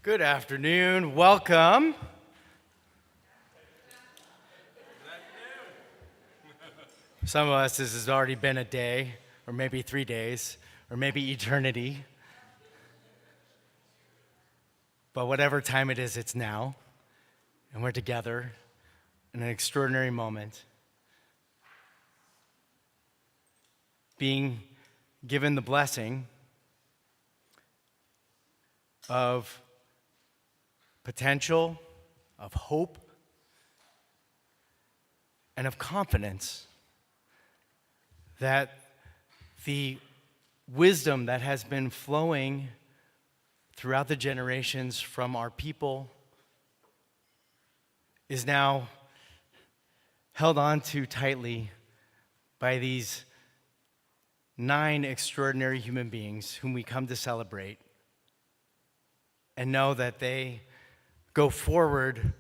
Good afternoon. Welcome. Some of us, this has already been a day, or maybe 3 days, or maybe eternity. But whatever time it is, it's now. And we're together in an extraordinary moment, being given the blessing of potential, of hope, and of confidence that the wisdom that has been flowing throughout the generations from our people is now held on to tightly by these 9 extraordinary human beings whom we come to celebrate, and know that they go forward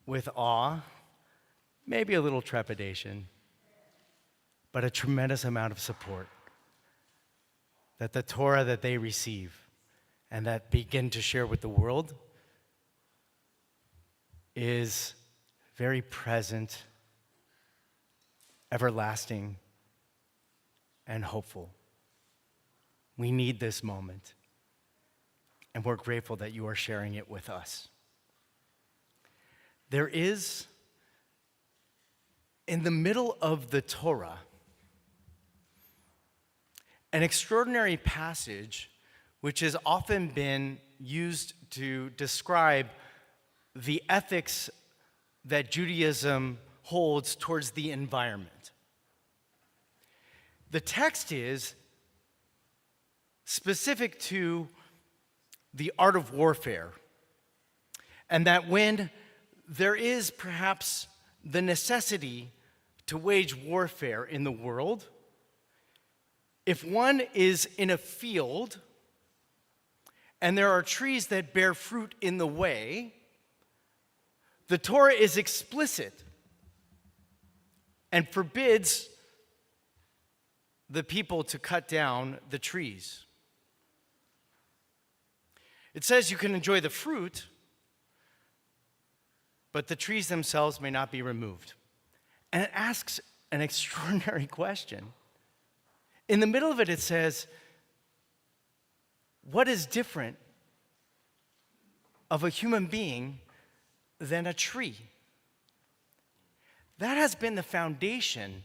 with awe, maybe a little trepidation, but a tremendous amount of support. That the Torah that they receive and that begin to share with the world is very present, everlasting, and hopeful. We need this moment, and we're grateful that you are sharing it with us. There is, in the middle of the Torah, an extraordinary passage which has often been used to describe the ethics that Judaism holds towards the environment. The text is specific to the art of warfare, and that when there is perhaps the necessity to wage warfare in the world, if one is in a field and there are trees that bear fruit in the way, the Torah is explicit and forbids the people to cut down the trees. It says you can enjoy the fruit, but the trees themselves may not be removed. And it asks an extraordinary question. In the middle of it, it says, what is different of a human being than a tree? That has been the foundation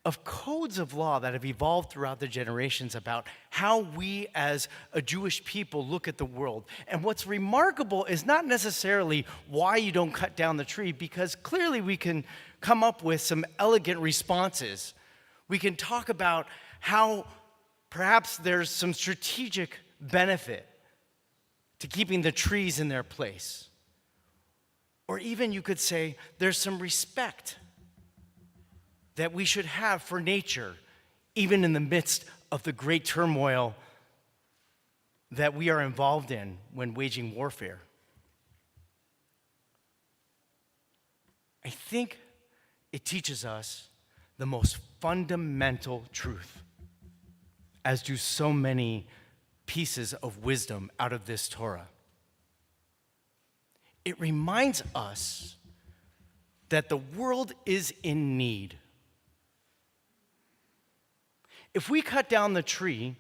of codes of law that have evolved throughout the generations about how we as a Jewish people look at the world. And what's remarkable is not necessarily why you don't cut down the tree, because clearly we can come up with some elegant responses. We can talk about how perhaps there's some strategic benefit to keeping the trees in their place. Or even you could say there's some respect that we should have for nature, even in the midst of the great turmoil that we are involved in when waging warfare. I think it teaches us the most fundamental truth, as do so many pieces of wisdom out of this Torah. It reminds us that the world is in need. If we cut down the tree,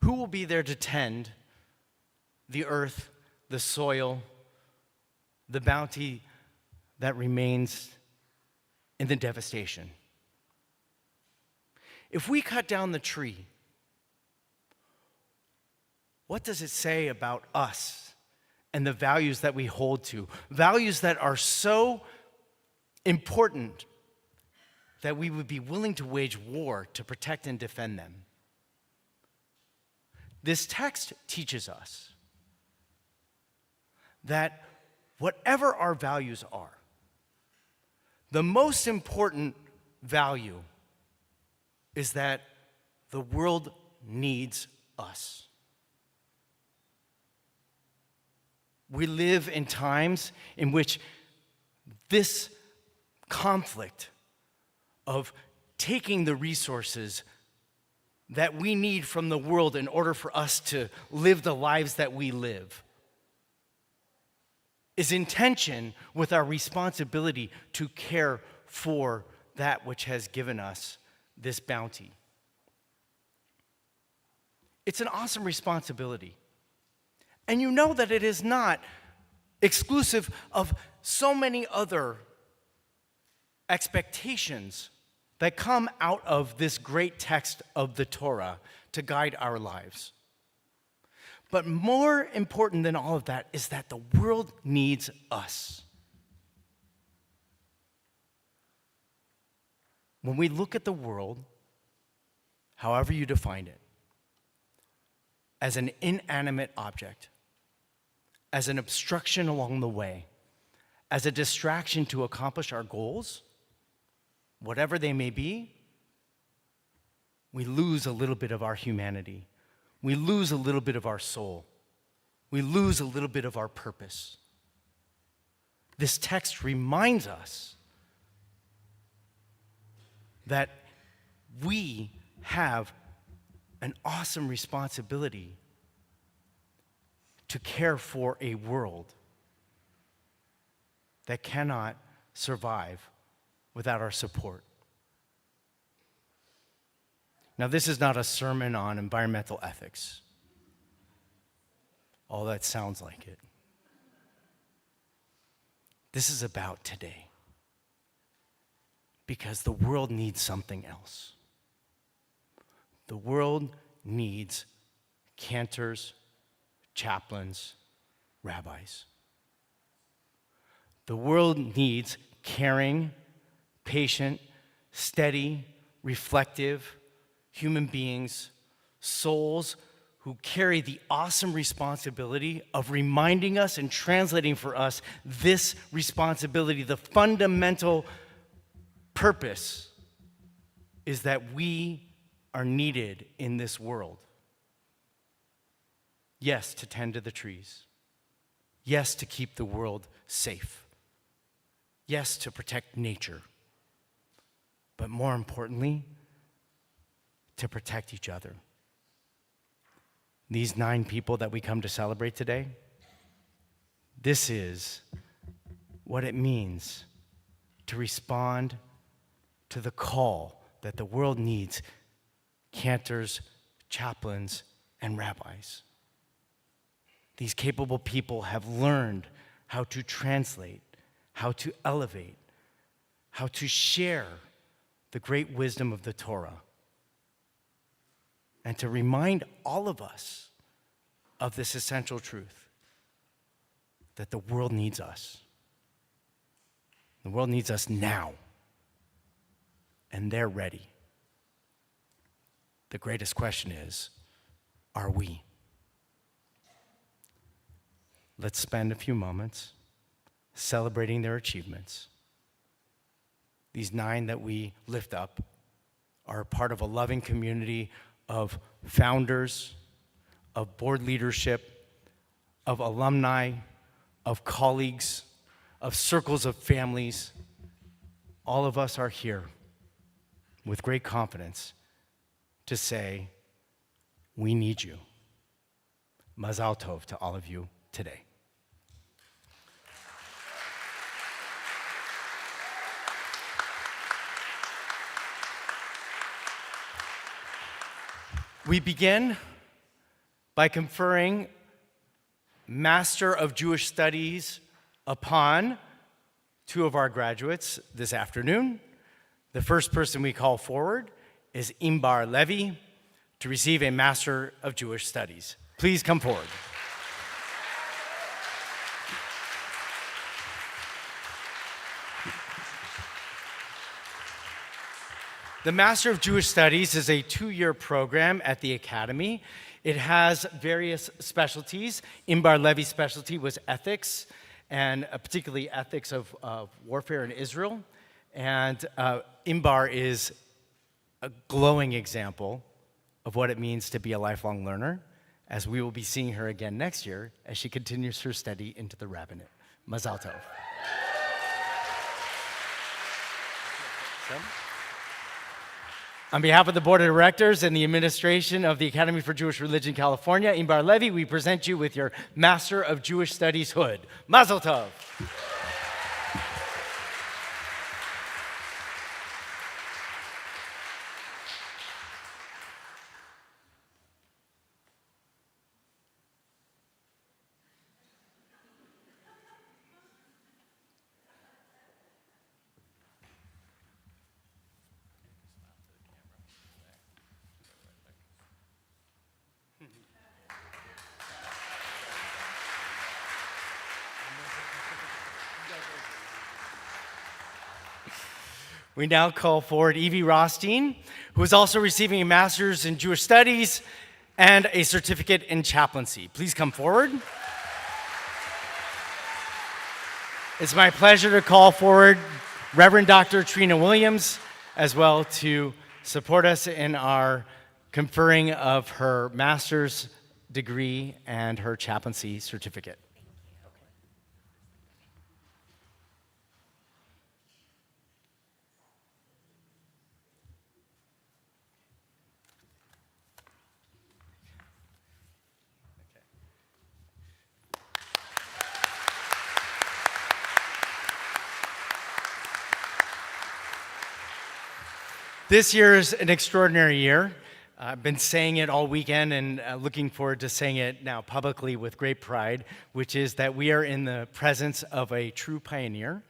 who will be there to tend the earth, the soil, the bounty that remains in the devastation? If we cut down the tree, what does it say about us and the values that we hold to? Values that are so important that we would be willing to wage war to protect and defend them. This text teaches us that whatever our values are, the most important value is that the world needs us. We live in times in which this conflict of taking the resources that we need from the world in order for us to live the lives that we live is in tension with our responsibility to care for that which has given us this bounty. It's an awesome responsibility. And you know that it is not exclusive of so many other expectations that come out of this great text of the Torah to guide our lives. But more important than all of that is that the world needs us. When we look at the world, however you define it, as an inanimate object, as an obstruction along the way, as a distraction to accomplish our goals, whatever they may be, we lose a little bit of our humanity. We lose a little bit of our soul. We lose a little bit of our purpose. This text reminds us that we have an awesome responsibility to care for a world that cannot survive without our support. Now, this is not a sermon on environmental ethics. All that sounds like it. This is about today. Because the world needs something else. The world needs cantors, chaplains, rabbis. The world needs caring, patient, steady, reflective human beings, souls who carry the awesome responsibility of reminding us and translating for us this responsibility. The fundamental purpose is that we are needed in this world. Yes, to tend to the trees. Yes, to keep the world safe. Yes, to protect nature. But more importantly, to protect each other. These 9 people that we come to celebrate today, this is what it means to respond to the call that the world needs cantors, chaplains, and rabbis. These capable people have learned how to translate, how to elevate, how to share the great wisdom of the Torah, and to remind all of us of this essential truth, that the world needs us. The world needs us now, and they're ready. The greatest question is, are we? Let's spend a few moments celebrating their achievements. These 9 that we lift up are part of a loving community of founders, of board leadership, of alumni, of colleagues, of circles of families. All of us are here with great confidence to say, we need you. Mazal tov to all of you today. We begin by conferring Master of Jewish Studies upon 2 of our graduates this afternoon. The first person we call forward is Imbar Levy to receive a Master of Jewish Studies. Please come forward. The Master of Jewish Studies is a 2-year program at the Academy. It has various specialties. Imbar Levy's specialty was ethics, and particularly ethics of warfare in Israel. And Imbar is a glowing example of what it means to be a lifelong learner, as we will be seeing her again next year as she continues her study into the rabbinate. Mazal tov. On behalf of the Board of Directors and the administration of the Academy for Jewish Religion, California, Imbar Levy, we present you with your Master of Jewish Studies hood. Mazel tov. We now call forward Evie Rothstein, who is also receiving a Master's in Jewish Studies and a certificate in chaplaincy. Please come forward. It's my pleasure to call forward Reverend Dr. Trina Williams as well to support us in our conferring of her master's degree and her chaplaincy certificate. This year is an extraordinary year. I've been saying it all weekend and looking forward to saying it now publicly with great pride, which is that we are in the presence of a true pioneer.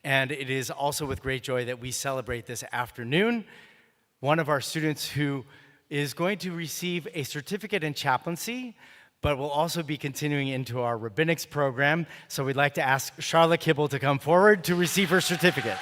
And it is also with great joy that we celebrate this afternoon one of our students who is going to receive a certificate in chaplaincy, but will also be continuing into our rabbinics program. So we'd like to ask Charlotte Kibble to come forward to receive her certificate.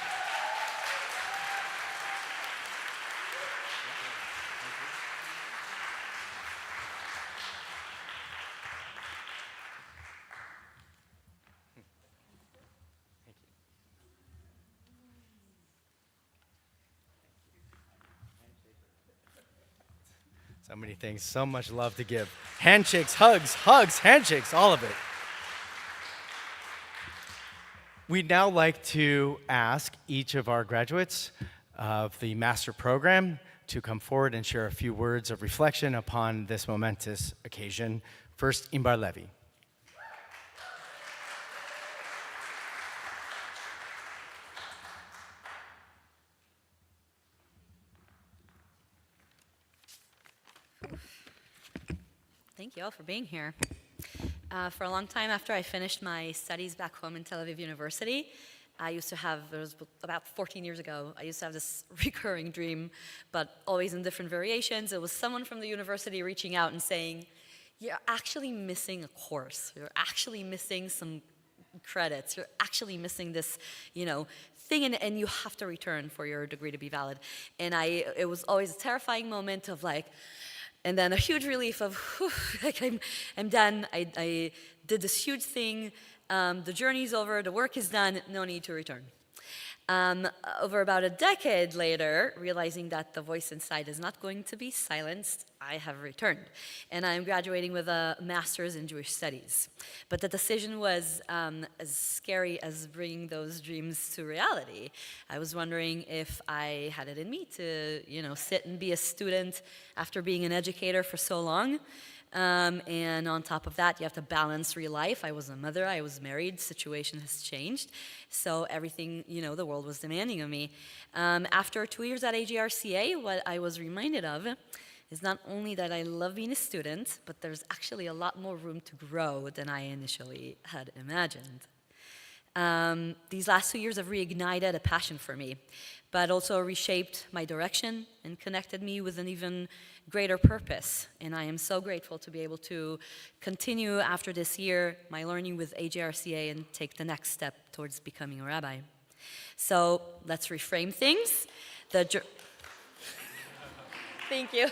So many things, so much love to give. Handshakes, hugs, handshakes, all of it. We'd now like to ask each of our graduates of the master program to come forward and share a few words of reflection upon this momentous occasion. First, Imbar Levy. Thank you all for being here. For a long time after I finished my studies back home in Tel Aviv University, I used to have, it was about 14 years ago, I used to have this recurring dream, but always in different variations. It was someone from the university reaching out and saying, you're actually missing a course. You're actually missing some credits. You're actually missing this, thing, and you have to return for your degree to be valid. And it was always a terrifying moment of and then a huge relief of, whew, I'm done. I did this huge thing. The journey's over. The work is done. No need to return. Over about a decade later, realizing that the voice inside is not going to be silenced, I have returned. And I'm graduating with a master's in Jewish studies. But the decision was as scary as bringing those dreams to reality. I was wondering if I had it in me to, sit and be a student after being an educator for so long. And on top of that, you have to balance real life. I was a mother, I was married, situation has changed. So everything, the world was demanding of me. After 2 years at AJRCA, what I was reminded of is not only that I love being a student, but there's actually a lot more room to grow than I initially had imagined. These last 2 years have reignited a passion for me, but also reshaped my direction and connected me with an even greater purpose. And I am so grateful to be able to continue after this year my learning with AJRCA and take the next step towards becoming a rabbi. So let's reframe things. Thank you.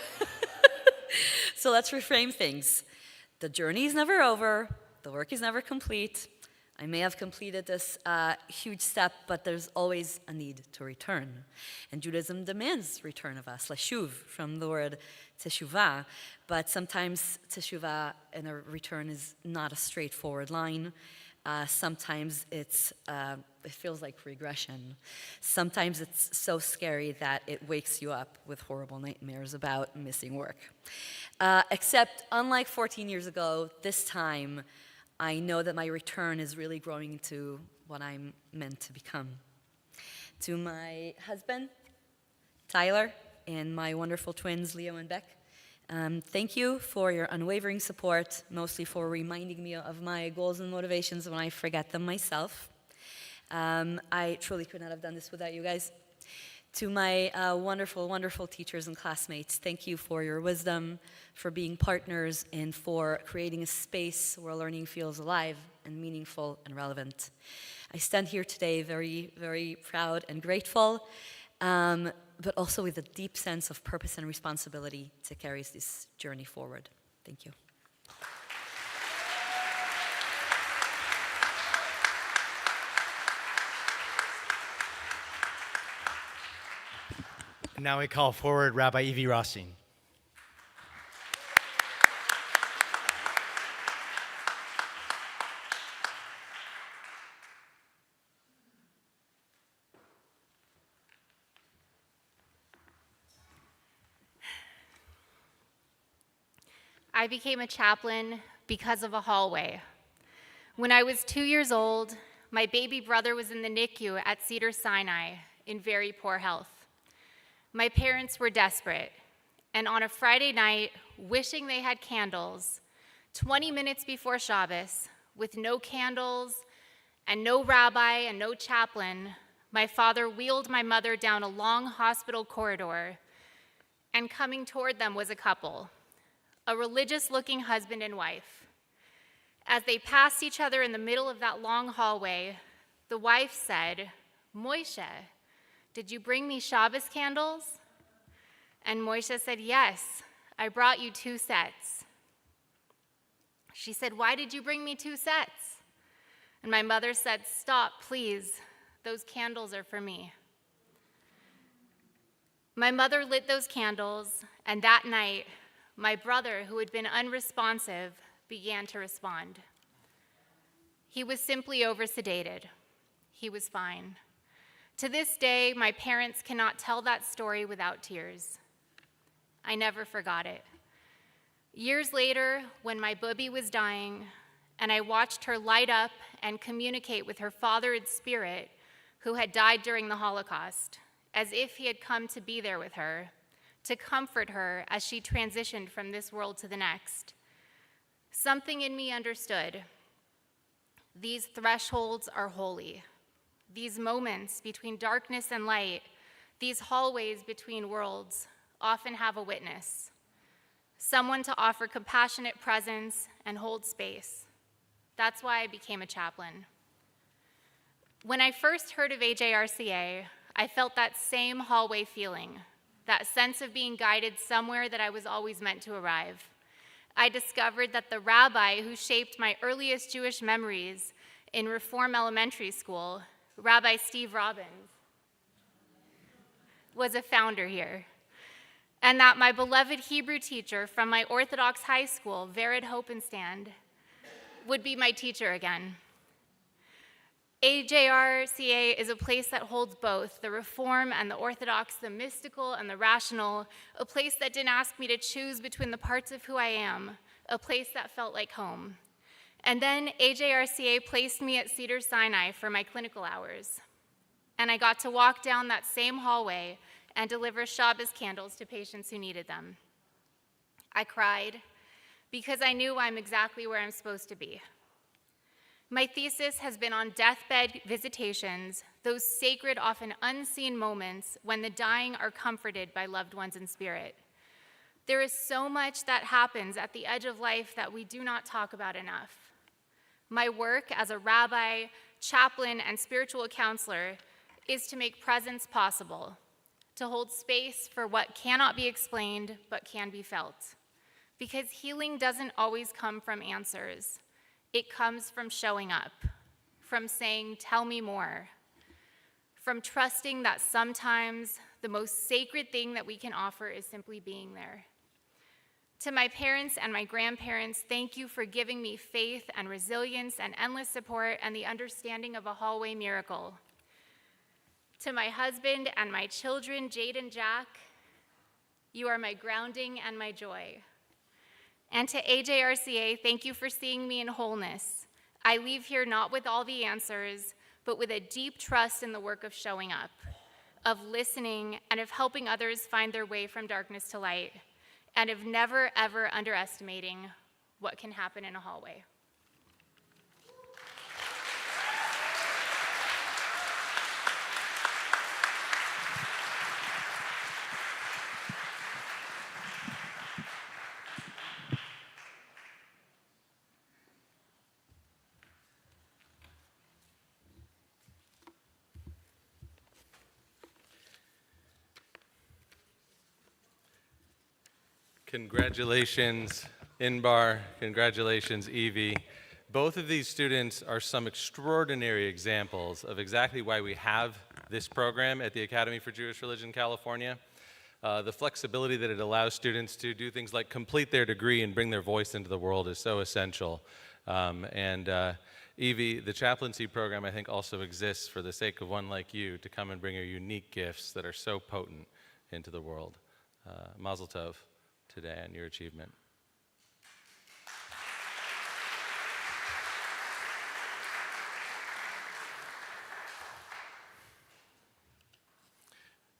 So let's reframe things. The journey is never over. The work is never complete. I may have completed this huge step, but there's always a need to return. And Judaism demands return of us, leshuv, from the word teshuvah. But sometimes teshuvah and a return is not a straightforward line. Sometimes it's it feels like regression. Sometimes it's so scary that it wakes you up with horrible nightmares about missing work. Except, unlike 14 years ago, this time, I know that my return is really growing into what I'm meant to become. To my husband, Tyler, and my wonderful twins, Leo and Beck, thank you for your unwavering support, mostly for reminding me of my goals and motivations when I forget them myself. I truly could not have done this without you guys. To my wonderful, wonderful teachers and classmates, thank you for your wisdom, for being partners, and for creating a space where learning feels alive and meaningful and relevant. I stand here today very, very proud and grateful, but also with a deep sense of purpose and responsibility to carry this journey forward. Thank you. Now we call forward Rabbi Evie Rothstein. I became a chaplain because of a hallway. When I was 2 years old, my baby brother was in the NICU at Cedars-Sinai in very poor health. My parents were desperate, and on a Friday night, wishing they had candles, 20 minutes before Shabbos, with no candles and no rabbi and no chaplain, my father wheeled my mother down a long hospital corridor, and coming toward them was a couple, a religious-looking husband and wife. As they passed each other in the middle of that long hallway, the wife said, "Moishe, did you bring me Shabbos candles?" And Moishe said, "Yes, I brought you 2 sets." She said, "Why did you bring me 2 sets?" And my mother said, "Stop, please. Those candles are for me." My mother lit those candles, and that night, my brother, who had been unresponsive, began to respond. He was simply oversedated. He was fine. To this day, my parents cannot tell that story without tears. I never forgot it. Years later, when my booby was dying, and I watched her light up and communicate with her father in spirit, who had died during the Holocaust, as if he had come to be there with her, to comfort her as she transitioned from this world to the next. Something in me understood. These thresholds are holy. These moments between darkness and light, these hallways between worlds, often have a witness, someone to offer compassionate presence and hold space. That's why I became a chaplain. When I first heard of AJRCA, I felt that same hallway feeling, that sense of being guided somewhere that I was always meant to arrive. I discovered that the rabbi who shaped my earliest Jewish memories in Reform Elementary School, Rabbi Steve Robbins, was a founder here, and that my beloved Hebrew teacher from my Orthodox high school, Vered Hopenstand, would be my teacher again. AJRCA is a place that holds both the Reform and the Orthodox, the mystical and the rational, a place that didn't ask me to choose between the parts of who I am, a place that felt like home. And then AJRCA placed me at Cedars-Sinai for my clinical hours. And I got to walk down that same hallway and deliver Shabbos candles to patients who needed them. I cried because I knew I'm exactly where I'm supposed to be. My thesis has been on deathbed visitations, those sacred, often unseen moments when the dying are comforted by loved ones in spirit. There is so much that happens at the edge of life that we do not talk about enough. My work as a rabbi, chaplain, and spiritual counselor is to make presence possible, to hold space for what cannot be explained but can be felt. Because healing doesn't always come from answers. It comes from showing up, from saying, "Tell me more," from trusting that sometimes the most sacred thing that we can offer is simply being there. To my parents and my grandparents, thank you for giving me faith and resilience and endless support and the understanding of a hallway miracle. To my husband and my children, Jade and Jack, you are my grounding and my joy. And to AJRCA, thank you for seeing me in wholeness. I leave here not with all the answers, but with a deep trust in the work of showing up, of listening, and of helping others find their way from darkness to light, and of never, ever underestimating what can happen in a hallway. Congratulations, Inbar. Congratulations, Evie. Both of these students are some extraordinary examples of exactly why we have this program at the Academy for Jewish Religion, California. The flexibility that it allows students to do things like complete their degree and bring their voice into the world is so essential. Evie, the chaplaincy program, I think, also exists for the sake of one like you to come and bring your unique gifts that are so potent into the world. Mazel tov today on your achievement.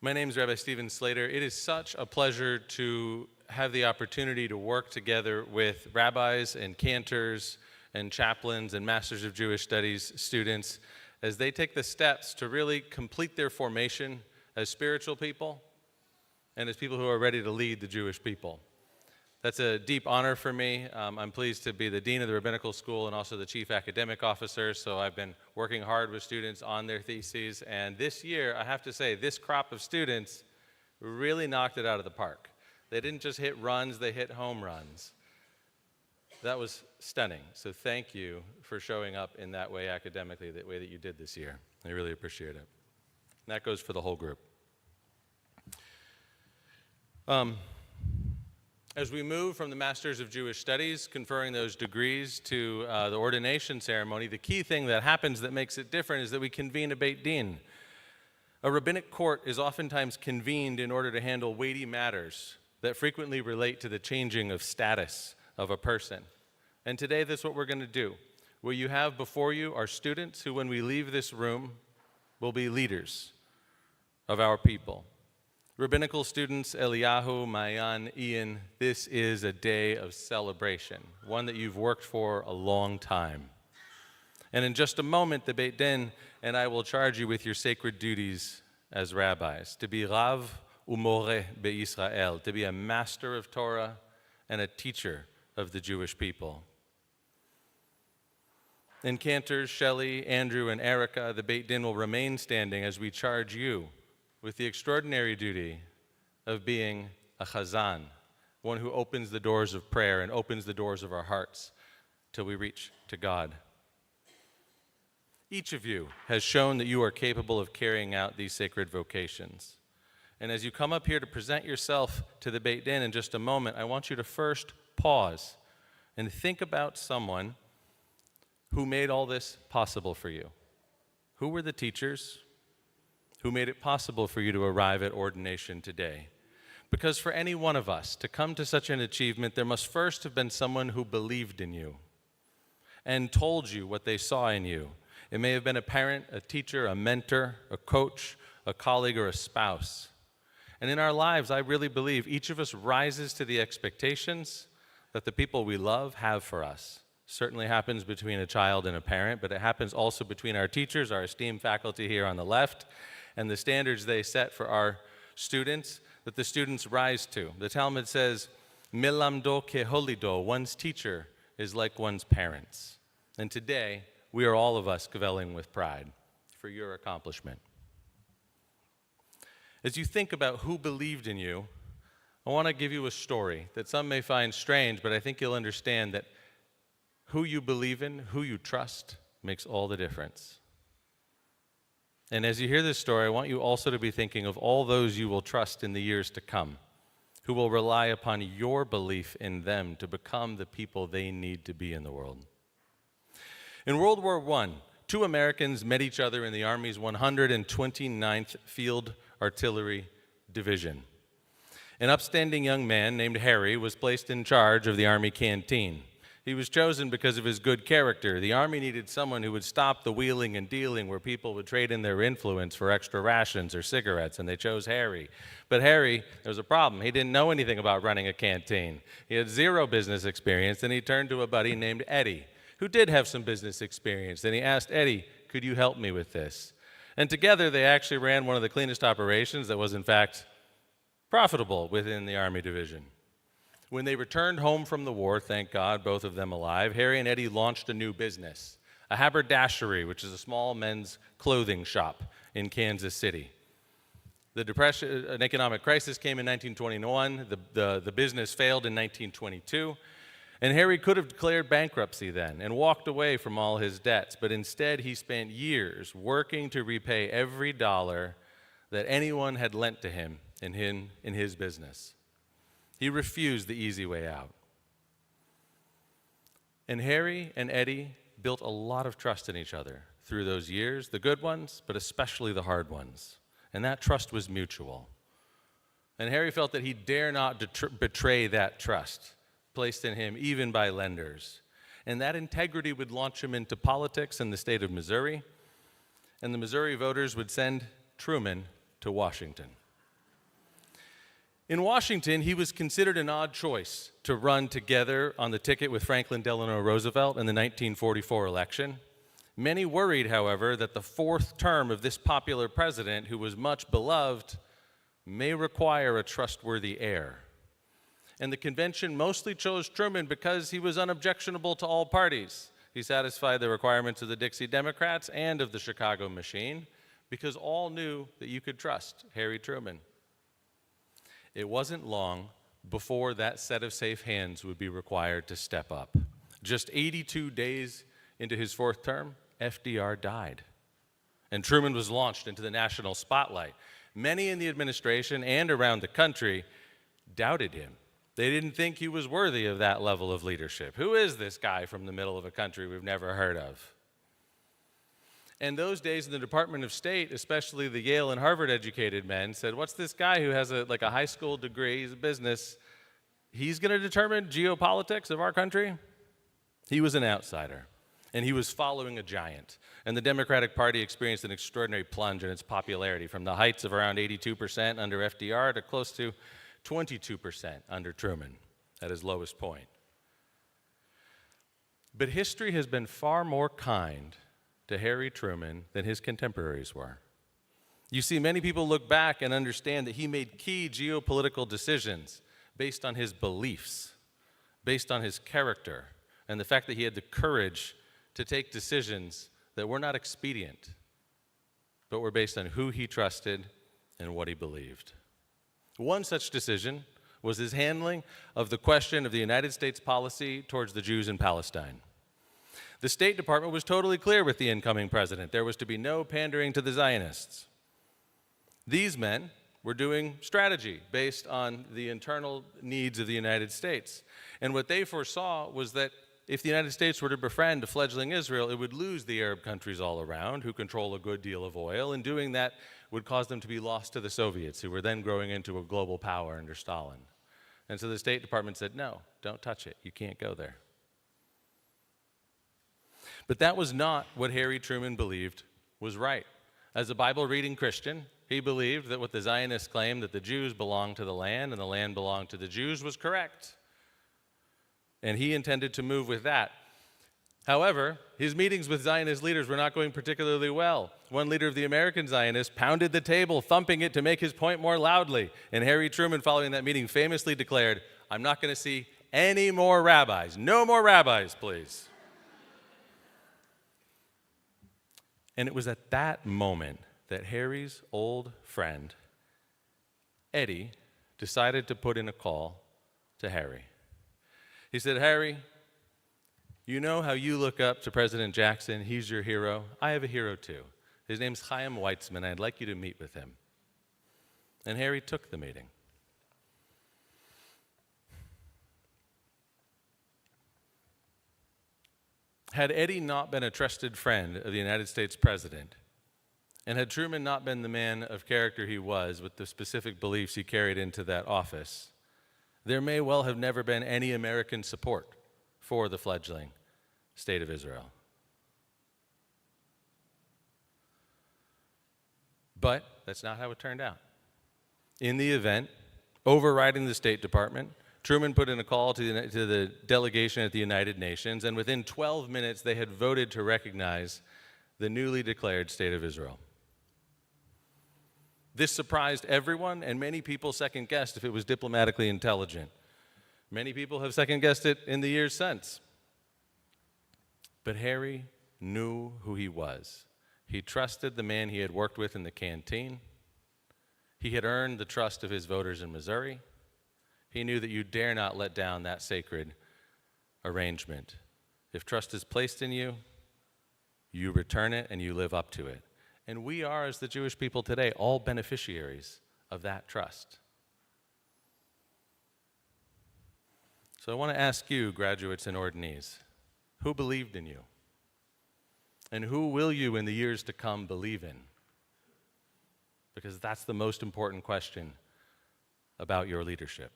My name is Rabbi Stephen Slater. It is such a pleasure to have the opportunity to work together with rabbis and cantors and chaplains and Masters of Jewish Studies students as they take the steps to really complete their formation as spiritual people and as people who are ready to lead the Jewish people. That's a deep honor for me. I'm pleased to be the Dean of the Rabbinical School and also the Chief Academic Officer, so I've been working hard with students on their theses, and this year, I have to say, this crop of students really knocked it out of the park. They didn't just hit runs, they hit home runs. That was stunning, so thank you for showing up in that way academically, that way that you did this year. I really appreciate it. And that goes for the whole group. As we move from the Masters of Jewish Studies, conferring those degrees, to the ordination ceremony, the key thing that happens that makes it different is that we convene a Beit Din. A rabbinic court is oftentimes convened in order to handle weighty matters that frequently relate to the changing of status of a person. And today, that's what we're going to do. What you have before you are students who, when we leave this room, will be leaders of our people. Rabbinical students, Eliyahu, Mayan, Ian, this is a day of celebration, one that you've worked for a long time. And in just a moment, the Beit Din and I will charge you with your sacred duties as rabbis, to be Rav Umore Be'Israel, to be a master of Torah and a teacher of the Jewish people. In cantors, Shelley, Andrew, and Erica, the Beit Din will remain standing as we charge you with the extraordinary duty of being a chazan, one who opens the doors of prayer and opens the doors of our hearts till we reach to God. Each of you has shown that you are capable of carrying out these sacred vocations. And as you come up here to present yourself to the Beit Din in just a moment, I want you to first pause and think about someone who made all this possible for you. Who were the teachers who made it possible for you to arrive at ordination today? Because for any one of us to come to such an achievement, there must first have been someone who believed in you and told you what they saw in you. It may have been a parent, a teacher, a mentor, a coach, a colleague, or a spouse. And in our lives, I really believe each of us rises to the expectations that the people we love have for us. Certainly happens between a child and a parent, but it happens also between our teachers, our esteemed faculty here on the left, and the standards they set for our students, that the students rise to. The Talmud says, Milamdo keholido, one's teacher is like one's parents. And today, we are all of us cavelling with pride for your accomplishment. As you think about who believed in you, I want to give you a story that some may find strange, but I think you'll understand that who you believe in, who you trust, makes all the difference. And as you hear this story, I want you also to be thinking of all those you will trust in the years to come, who will rely upon your belief in them to become the people they need to be in the world. In World War I, two Americans met each other in the Army's 129th Field Artillery Division. An upstanding young man named Harry was placed in charge of the Army canteen. He was chosen because of his good character. The Army needed someone who would stop the wheeling and dealing where people would trade in their influence for extra rations or cigarettes, and they chose Harry. But Harry, there was a problem. He didn't know anything about running a canteen. He had zero business experience, and he turned to a buddy named Eddie, who did have some business experience. And he asked Eddie, could you help me with this? And together they actually ran one of the cleanest operations that was, in fact, profitable within the Army division. When they returned home from the war, thank God, both of them alive, Harry and Eddie launched a new business, a haberdashery, which is a small men's clothing shop in Kansas City. The Depression, an economic crisis came in 1921. The business failed in 1922. And Harry could have declared bankruptcy then and walked away from all his debts, but instead he spent years working to repay every dollar that anyone had lent to him in his business. He refused the easy way out. And Harry and Eddie built a lot of trust in each other through those years, the good ones, but especially the hard ones. And that trust was mutual. And Harry felt that he dare not betray that trust placed in him, even by lenders. And that integrity would launch him into politics in the state of Missouri, and the Missouri voters would send Truman to Washington. In Washington, he was considered an odd choice to run together on the ticket with Franklin Delano Roosevelt in the 1944 election. Many worried, however, that the fourth term of this popular president, who was much beloved, may require a trustworthy heir. And the convention mostly chose Truman because he was unobjectionable to all parties. He satisfied the requirements of the Dixie Democrats and of the Chicago machine, because all knew that you could trust Harry Truman. It wasn't long before that set of safe hands would be required to step up. Just 82 days into his fourth term, FDR died, and Truman was launched into the national spotlight. Many in the administration and around the country doubted him. They didn't think he was worthy of that level of leadership. Who is this guy from the middle of a country we've never heard of? And those days in the Department of State, especially the Yale and Harvard educated men, said, what's this guy who has a high school degree, he's a business, he's going to determine geopolitics of our country? He was an outsider, and he was following a giant. And the Democratic Party experienced an extraordinary plunge in its popularity, from the heights of around 82% under FDR to close to 22% under Truman at his lowest point. But history has been far more kind to Harry Truman than his contemporaries were. You see, many people look back and understand that he made key geopolitical decisions based on his beliefs, based on his character, and the fact that he had the courage to take decisions that were not expedient, but were based on who he trusted and what he believed. One such decision was his handling of the question of the United States policy towards the Jews in Palestine. The State Department was totally clear with the incoming president. There was to be no pandering to the Zionists. These men were doing strategy based on the internal needs of the United States. And what they foresaw was that if the United States were to befriend a fledgling Israel, it would lose the Arab countries all around, who control a good deal of oil, and doing that would cause them to be lost to the Soviets, who were then growing into a global power under Stalin. And so the State Department said, no, don't touch it. You can't go there. But that was not what Harry Truman believed was right. As a Bible-reading Christian, he believed that what the Zionists claimed, that the Jews belonged to the land and the land belonged to the Jews, was correct. And he intended to move with that. However, his meetings with Zionist leaders were not going particularly well. One leader of the American Zionists pounded the table, thumping it to make his point more loudly. And Harry Truman, following that meeting, famously declared, I'm not going to see any more rabbis. No more rabbis, please. And it was at that moment that Harry's old friend, Eddie, decided to put in a call to Harry. He said, Harry, you know how you look up to President Jackson? He's your hero. I have a hero too. His name's Chaim Weizmann. I'd like you to meet with him. And Harry took the meeting. Had Eddie not been a trusted friend of the United States president, and had Truman not been the man of character he was with the specific beliefs he carried into that office, there may well have never been any American support for the fledgling state of Israel. But that's not how it turned out. In the event, overriding the State Department, Truman put in a call to the delegation at the United Nations, and within 12 minutes they had voted to recognize the newly declared State of Israel. This surprised everyone, and many people second-guessed if it was diplomatically intelligent. Many people have second-guessed it in the years since. But Harry knew who he was. He trusted the man he had worked with in the canteen. He had earned the trust of his voters in Missouri. He knew that you dare not let down that sacred arrangement. If trust is placed in you, you return it and you live up to it. And we are, as the Jewish people today, all beneficiaries of that trust. So I want to ask you, graduates and ordinees, who believed in you? And who will you in the years to come believe in? Because that's the most important question about your leadership.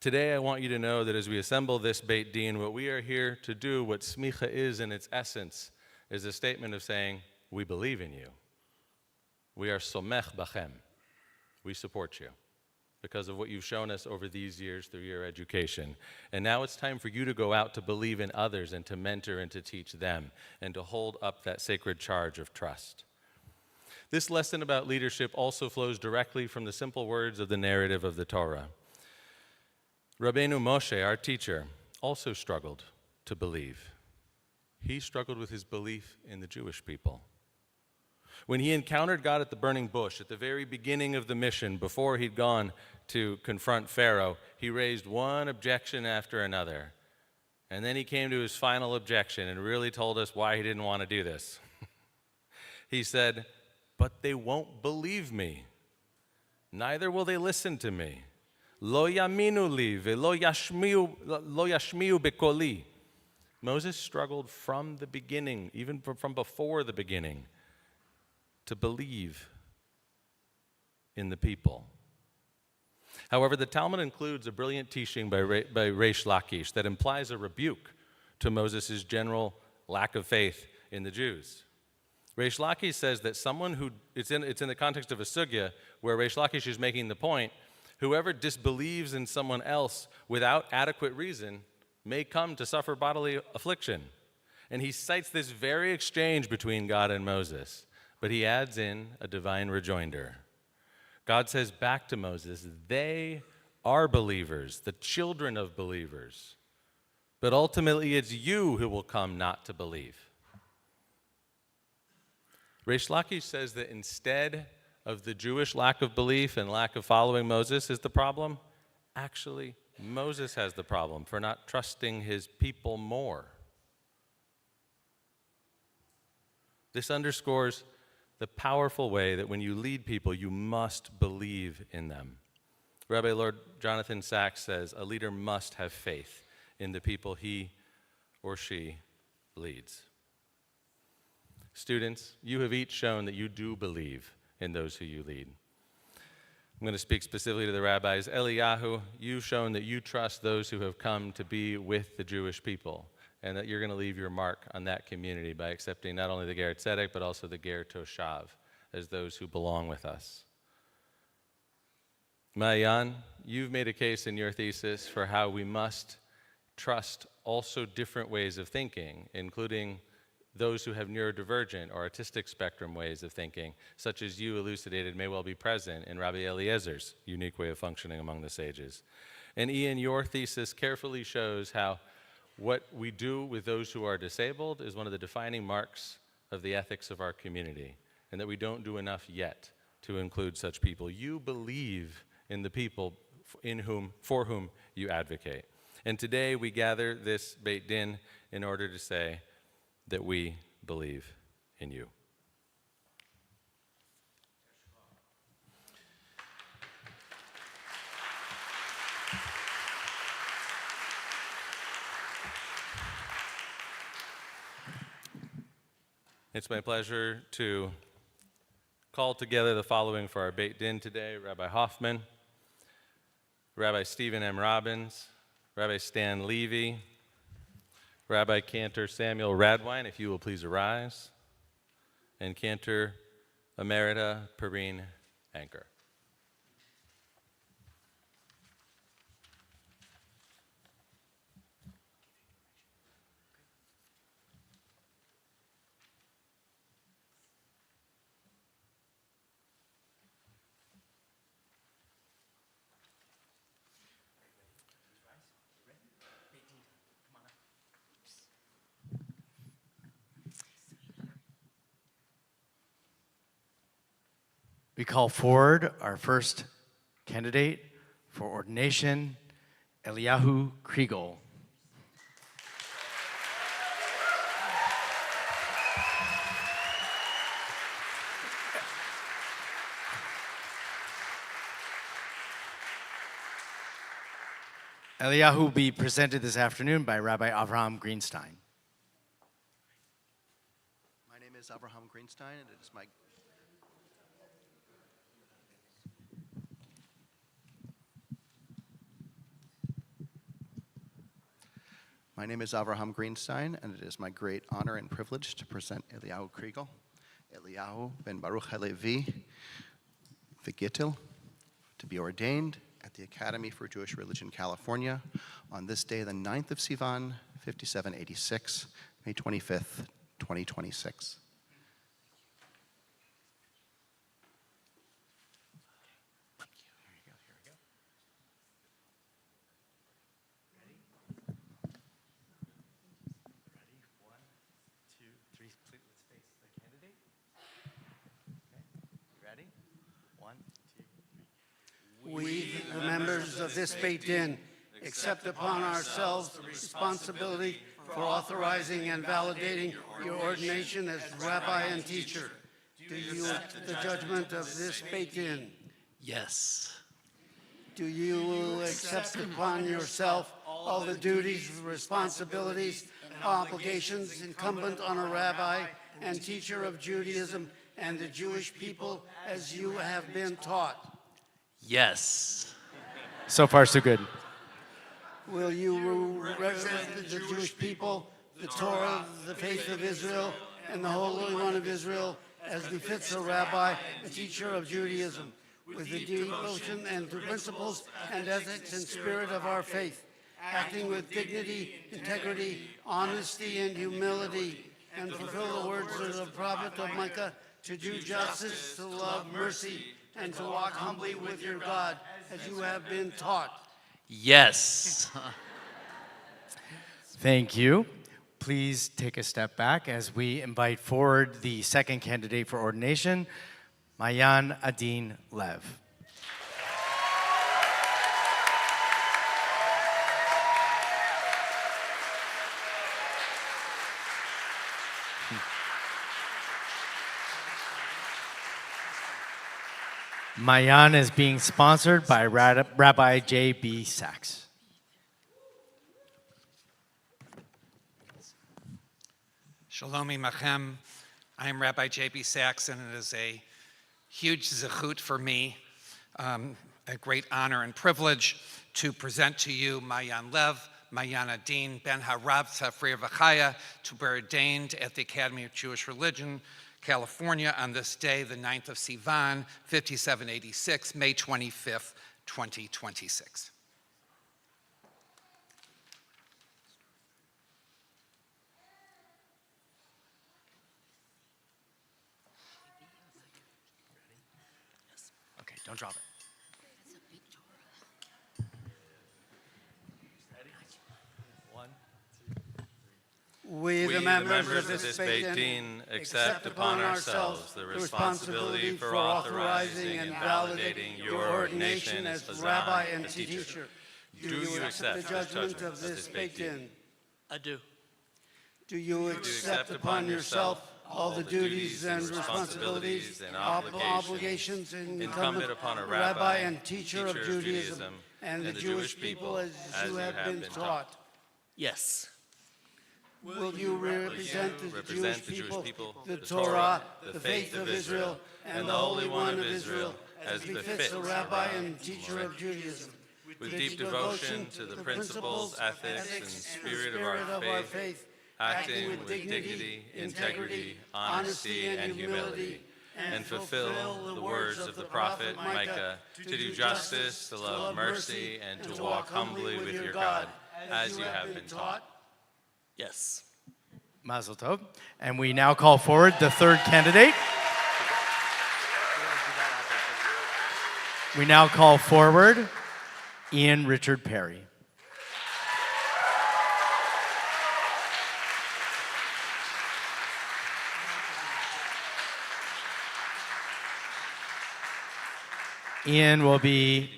Today, I want you to know that as we assemble this Beit Din, what we are here to do, what smicha is in its essence, is a statement of saying, we believe in you. We are somech bachem. We support you because of what you've shown us over these years through your education. And now it's time for you to go out to believe in others and to mentor and to teach them and to hold up that sacred charge of trust. This lesson about leadership also flows directly from the simple words of the narrative of the Torah. Rabbeinu Moshe, our teacher, also struggled to believe. He struggled with his belief in the Jewish people. When he encountered God at the burning bush, at the very beginning of the mission, before he'd gone to confront Pharaoh, he raised one objection after another. And then he came to his final objection and really told us why he didn't want to do this. He said, "But they won't believe me. Neither will they listen to me. Lo yaminu li ve'lo yashmiu bekoli." Moses struggled from the beginning, even from before the beginning, to believe in the people. However, the Talmud includes a brilliant teaching by Reish Lakish that implies a rebuke to Moses' general lack of faith in the Jews. Reish Lakish says that someone who, it's in the context of a sugya where Reish Lakish is making the point, whoever disbelieves in someone else without adequate reason may come to suffer bodily affliction. And he cites this very exchange between God and Moses, but he adds in a divine rejoinder. God says back to Moses, they are believers, the children of believers, but ultimately it's you who will come not to believe. Reish Lakish says that instead of the Jewish lack of belief and lack of following Moses is the problem, actually Moses has the problem for not trusting his people more. This underscores the powerful way that when you lead people, you must believe in them. Rabbi Lord Jonathan Sachs says, a leader must have faith in the people he or she leads. Students, you have each shown that you do believe in those who you lead. I'm going to speak specifically to the rabbis. Eliyahu, you've shown that you trust those who have come to be with the Jewish people, and that you're going to leave your mark on that community by accepting not only the Ger Tzedek, but also the Ger Toshav as those who belong with us. Maayan, you've made a case in your thesis for how we must trust also different ways of thinking, including those who have neurodivergent or artistic spectrum ways of thinking, such as you elucidated may well be present in Rabbi Eliezer's unique way of functioning among the sages. And Ian, your thesis carefully shows how what we do with those who are disabled is one of the defining marks of the ethics of our community, and that we don't do enough yet to include such people. You believe in the people for whom you advocate. And today we gather this Beit Din in order to say that we believe in you. It's my pleasure to call together the following for our Beit Din today: Rabbi Hoffman, Rabbi Stephen M. Robbins, Rabbi Stan Levy, Rabbi Cantor Samuel Radwine, if you will please arise, and Cantor Emerita Perrine Anchor. We call forward our first candidate for ordination, Eliyahu Kriegel. Eliyahu will be presented this afternoon by Rabbi Avraham Greenstein. My name is Avraham Greenstein, and it is my great honor and privilege to present Eliyahu Kriegel, Eliyahu ben Baruch Halevi Vigittel, to be ordained at the Academy for Jewish Religion, California, on this day, the 9th of Sivan, 5786, May 25th, 2026. We, the members of this Beit Din, accept upon ourselves the responsibility for authorizing and validating your ordination as rabbi and teacher. Do you accept the judgment of this Beit Din? Yes. Do you accept upon yourself all the duties, responsibilities, obligations incumbent on a rabbi and teacher of Judaism and the Jewish people as you have been taught? Yes. So far, so good. Will you represent the Jewish people, the Torah, the faith of Israel, and the Holy One of Israel as befits a rabbi, a teacher of Judaism, with the devotion and the principles and ethics and spirit of our faith, acting with dignity, integrity, honesty, and humility, and fulfill the words of the prophet of Micah, to do justice, to love mercy, and to walk humbly with your God as you have been taught? Yes. Thank you. Please take a step back as we invite forward the second candidate for ordination, Mayan Adin Lev. Mayan is being sponsored by Rabbi J.B. Sachs. Shalom Imachem. I am Rabbi J.B. Sachs, and it is a huge zechut for me, a great honor and privilege to present to you Mayan Lev, Mayan Adin ben Harav Tzafrir V'chaya, to be ordained at the Academy of Jewish Religion, California, on this day, the 9th of Sivan, 5786, May 25th, 2026. Okay, don't drop it. We, the members of this Beit Beit Din, Din, accept upon ourselves the responsibility for authorizing and validating your ordination as rabbi and teacher. Do you accept the judgment of this Beit Din? I do. Do you accept upon yourself all the duties and responsibilities and obligations incumbent upon a rabbi and teacher of Judaism and the Jewish people as you have been taught? Yes. Will you represent the represent Jewish people, the the Torah, the faith of Israel, and the Holy One of Israel, as befits a rabbi and teacher of Judaism, with deep devotion to the principles, ethics, and spirit of our faith, acting with dignity, integrity, honesty, and humility, and fulfill the words of the prophet Micah, to do justice, to love mercy, and to walk humbly with your God, as you have been taught. Yes. Mazel tov. And we now call forward the third candidate. We now call forward Ian Richard Perry. Ian will be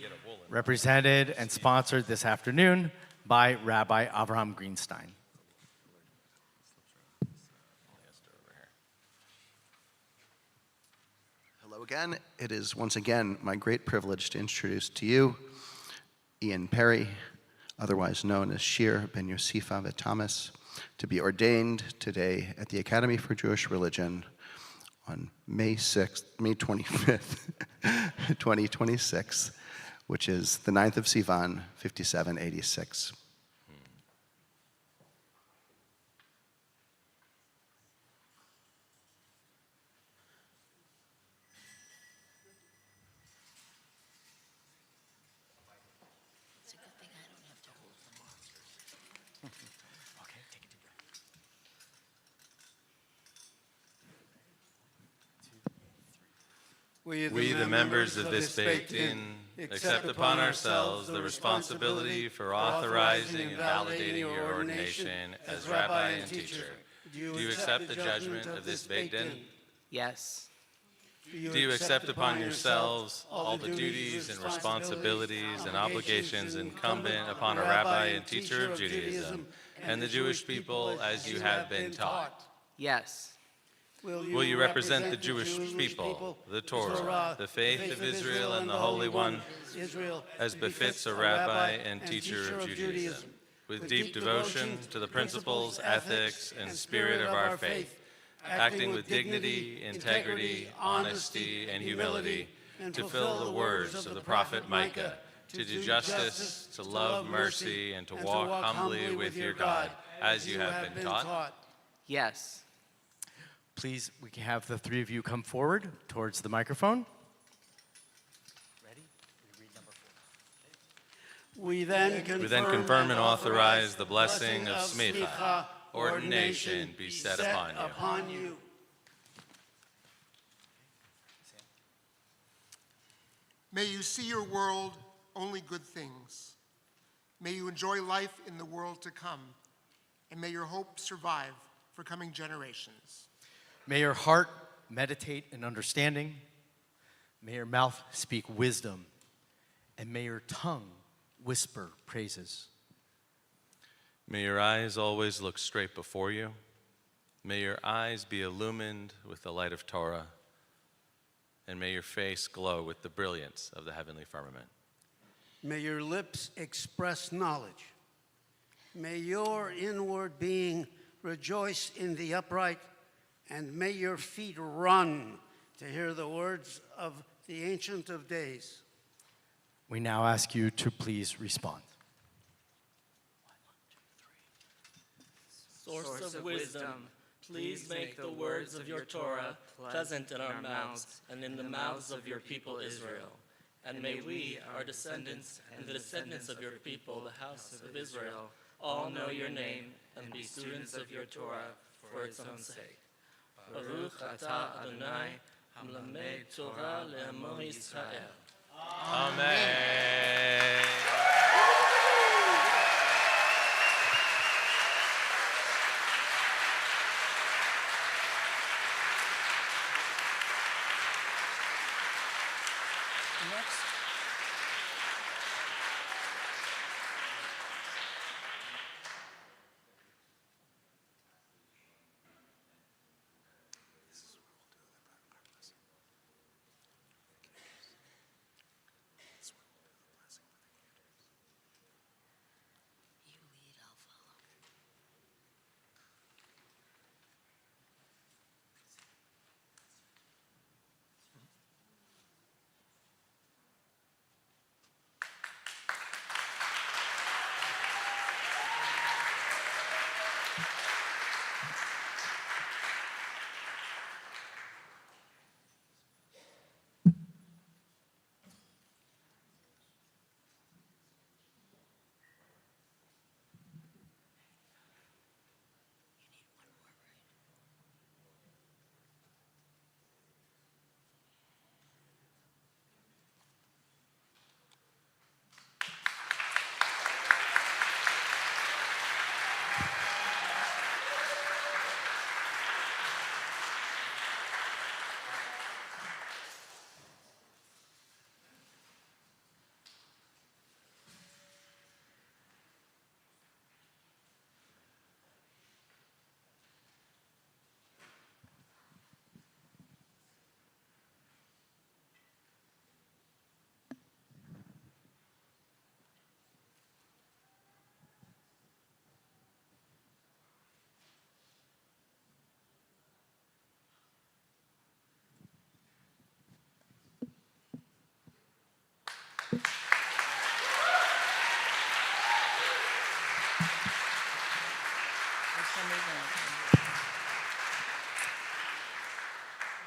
represented and sponsored this afternoon by Rabbi Avraham Greenstein. Hello again. It is once again my great privilege to introduce to you Ian Perry, otherwise known as Shir ben Yosifa Thomas, to be ordained today at the Academy for Jewish Religion on May 25th, 2026, which is the 9th of Sivan, 5786. We, the members of this Beit Din, accept upon ourselves the responsibility for authorizing and validating your ordination as rabbi and teacher. Do you accept the judgment of this Beit Din? Yes. Do you accept upon yourselves all the duties and responsibilities and obligations incumbent upon a rabbi and teacher of Judaism and the Jewish people as you have been taught? Yes. Will you represent the Jewish people, the Torah, the faith of Israel, and the Holy One, as befits a rabbi and teacher of Judaism, with deep devotion to the principles, ethics, and spirit of our faith, acting with dignity, integrity, honesty, and humility, to fulfill the words of the prophet Micah, to do justice, to love mercy, and to walk humbly with your God, as you have been taught? Yes. Please, we can have the three of you come forward towards the microphone. Ready? Read number 4. We then confirm and authorize the blessing of smicha, ordination, be set upon you. May you see your world only good things. May you enjoy life in the world to come, and may your hope survive for coming generations. May your heart meditate in understanding. May your mouth speak wisdom. And may your tongue whisper praises. May your eyes always look straight before you. May your eyes be illumined with the light of Torah. And may your face glow with the brilliance of the heavenly firmament. May your lips express knowledge. May your inward being rejoice in the upright, and may your feet run to hear the words of the Ancient of Days. We now ask you to please respond. Source of wisdom, please make the words of your Torah pleasant in our mouths and in the mouths of your people Israel. And may we, our descendants, and the descendants of your people, the house of Israel, all know your name and be students of your Torah for its own sake. Baruch atah Adonai, hamlamed Torah le'amo Yisrael. Amen.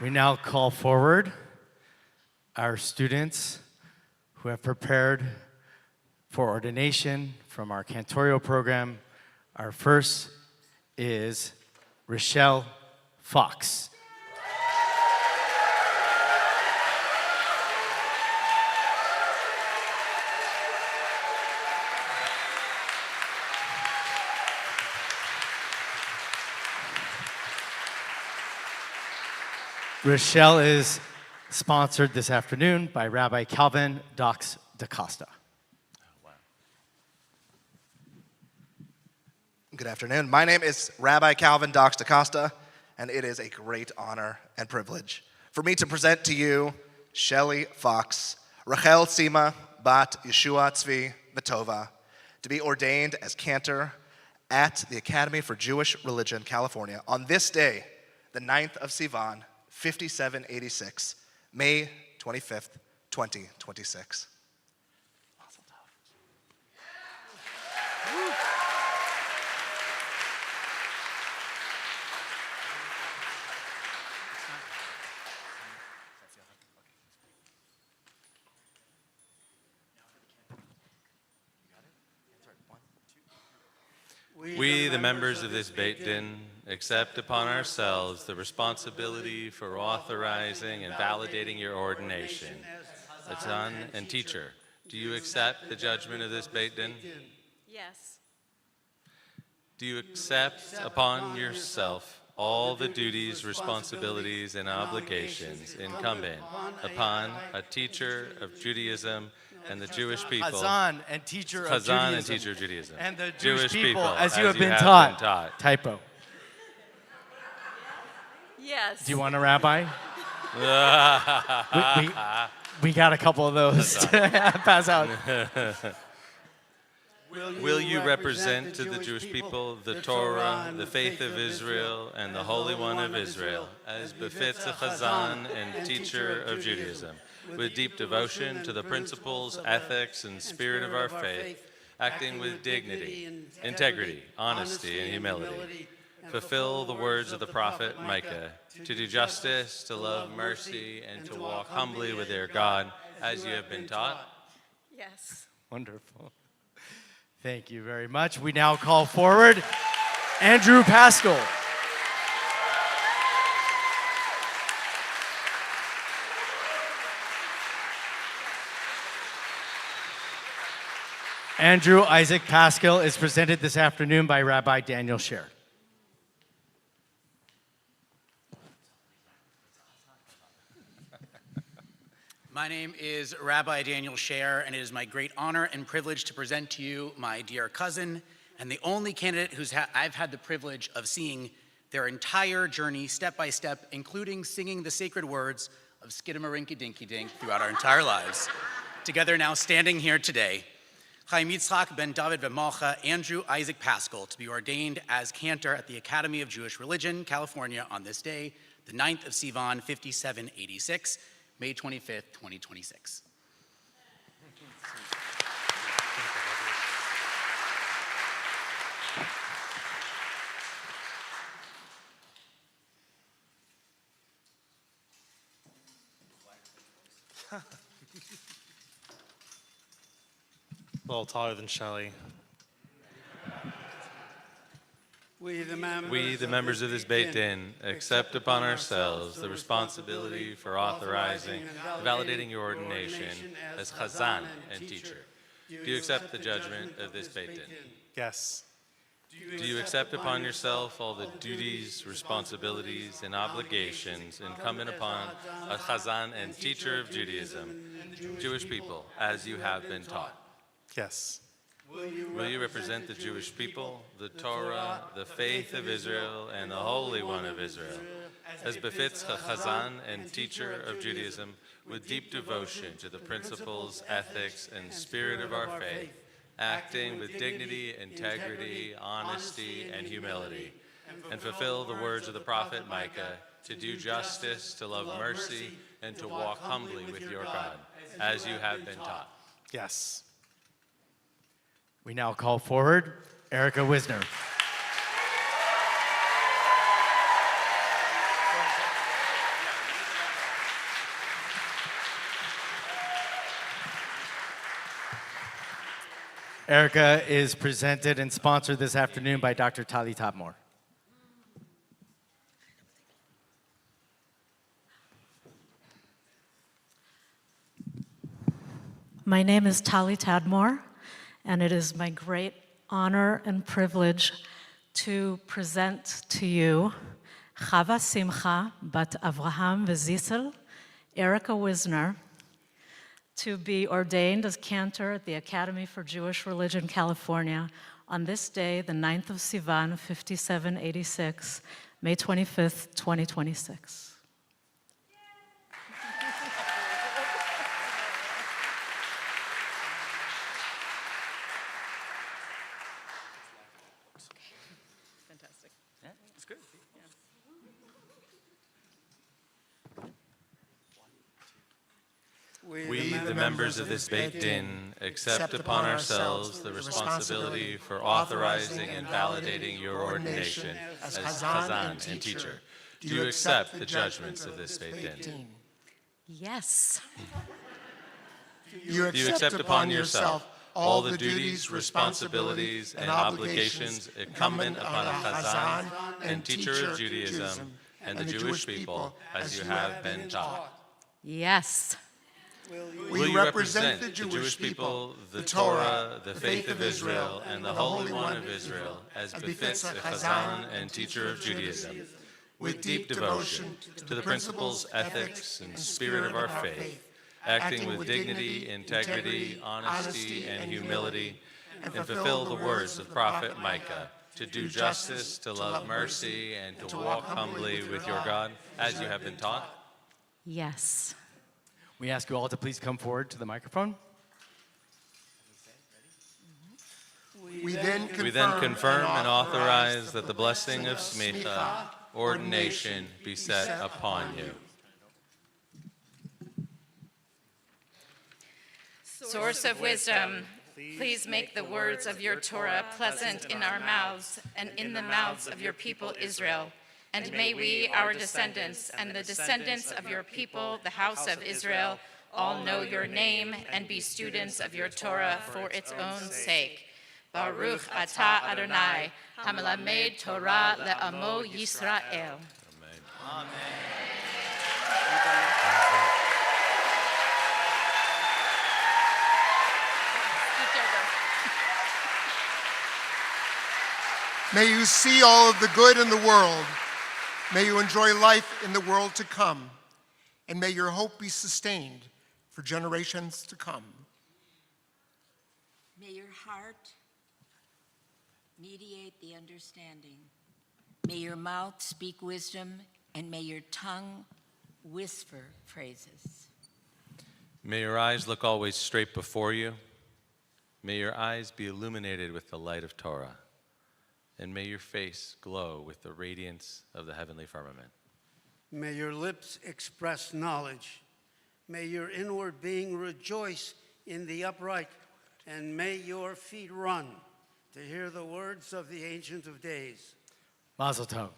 We now call forward our students who have prepared for ordination from our cantorial program. Our first is Rochelle Fox. Rochelle is sponsored this afternoon by Rabbi Calvin Dox DaCosta. Good afternoon. My name is Rabbi Calvin Dox DaCosta, and it is a great honor and privilege for me to present to you Shelley Fox, Rachel Sima Bat Yeshua Tzvi Vetova, to be ordained as cantor at the Academy for Jewish Religion, California, on this day, the 9th of Sivan, 5786, May 25th, 2026. We, the members of this Beit Din, accept upon ourselves the responsibility for authorizing and validating your ordination. Atan and teacher, do you accept the judgment of this Beit Din? Yes. Do you accept upon yourself all the duties, responsibilities, and obligations incumbent upon a teacher of Judaism and the Jewish people? Chazan and teacher of Chazan Judaism. and teacher of Judaism. And the Jewish people, as as you have been taught. Typo. Yes. Do you want a rabbi? we got a couple of those to pass out. Will you represent to the Jewish people the Torah, the faith of Israel, and the Holy One of Israel, as befits a Chazan and teacher of Judaism, with deep devotion to the principles, ethics, and spirit of our faith, acting with dignity, integrity, honesty, and humility? Fulfill the words of the prophet Micah, to do justice, to love mercy, and to walk humbly with their God, as you have been taught? Yes. Wonderful. Thank you very much. We now call forward Andrew Pascal. Andrew Isaac Pascal is presented this afternoon by Rabbi Daniel Sher. My name is Rabbi Daniel Sher, and it is my great honor and privilege to present to you my dear cousin and the only candidate I've had the privilege of seeing their entire journey step by step, including singing the sacred words of Skidamarinky Dinky Dink throughout our entire lives. Together now standing here today, Chaim Yitzchak ben David V'Malcha, Andrew Isaac Pascal, to be ordained as cantor at the Academy of Jewish Religion, California, on this day, the 9th of Sivan, 5786, May 25th, 2026. A little taller than Shelley. We, the members of this Beit Din, accept upon ourselves the responsibility for authorizing and validating your ordination as Chazan and teacher. Do you accept the judgment of this Beit Din? Yes. Do you accept upon yourself all the duties, responsibilities, and obligations incumbent upon a Chazan and teacher of Judaism, Jewish people, as you have been taught? Yes. Will you represent the Jewish people, the Torah, the faith of Israel, and the Holy One of Israel, as befits a Chazan and teacher of Judaism, with deep devotion to the principles, ethics, and spirit of our faith, acting with dignity, integrity, honesty, and humility, and fulfill the words of the prophet Micah, to do justice, to love mercy, and to walk humbly with your God, as you have been taught? Yes. We now call forward AJRCA Wisner. AJRCA is presented and sponsored this afternoon by Dr. Tali Topmore. My name is Tali Tadmore, and it is my great honor and privilege to present to you Chava Simcha bat Avraham Vezisel, AJRCA Wisner, to be ordained as cantor at the Academy for Jewish Religion, California, on this day, the 9th of Sivan, 5786, May 25th, 2026. Fantastic. Yeah, that's good. We, the members of this Beit Din, accept upon ourselves the responsibility for authorizing and validating your ordination as Chazan and teacher. Do you accept the judgments of this Beit Din? Yes. Do you accept upon yourself all the duties, responsibilities, and obligations incumbent upon a Chazan and teacher of Judaism and the Jewish people as you have been taught? Yes. Will you represent the Jewish people, the Torah, the faith of Israel, and the Holy One of Israel, as befits a Chazan and teacher of Judaism, with deep devotion to the principles, ethics, and spirit of our faith, acting with dignity, integrity, honesty, and humility, and fulfill the words of Prophet Micah, to do justice, to love mercy, and to walk humbly with your God, as you have been taught? Yes. We ask you all to please come forward to the microphone. We then confirm and authorize that the blessing of smicha, ordination, be set upon you. Source of wisdom, please make the words of your Torah pleasant in our mouths and in the mouths of your people Israel. And may we, our descendants, and the descendants of your people, the house of Israel, all know your name and be students of your Torah for its own sake. Baruch atah Adonai, hamelamed Torah le'amo Yisrael. Amen. May you see all of the good in the world. May you enjoy life in the world to come. And may your hope be sustained for generations to come. May your heart mediate the understanding. May your mouth speak wisdom, and may your tongue whisper praises. May your eyes look always straight before you. May your eyes be illuminated with the light of Torah. And may your face glow with the radiance of the heavenly firmament. May your lips express knowledge. May your inward being rejoice in the upright, and may your feet run to hear the words of the Ancient of Days. Mazel tov.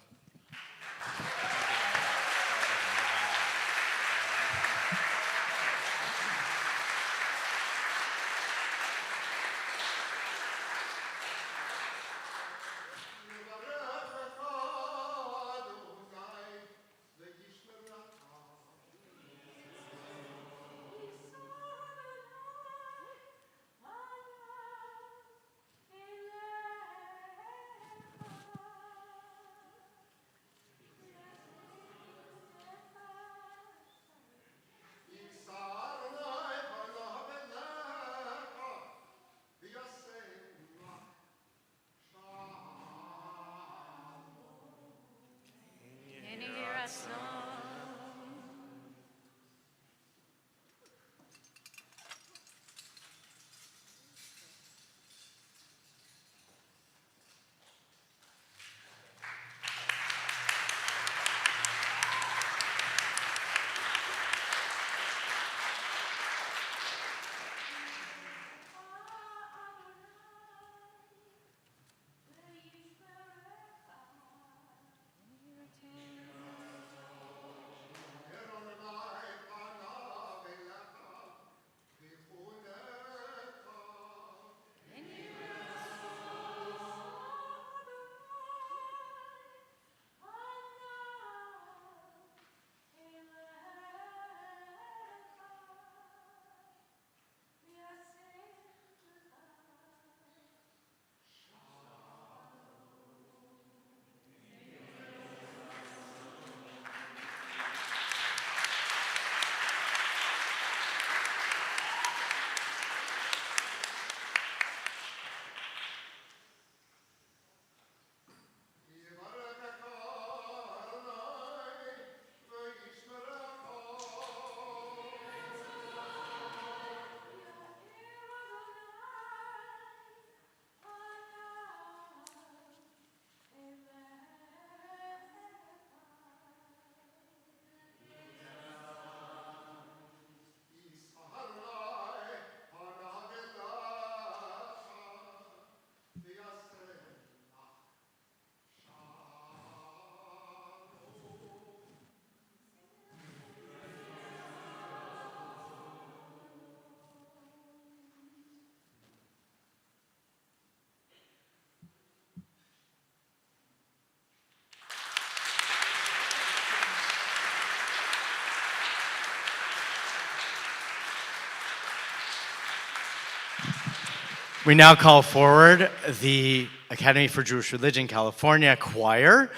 We now call forward the Academy for Jewish Religion California choir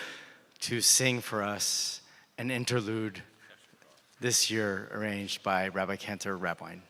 to sing for us an interlude this year arranged by Rabbi Cantor Rabwine.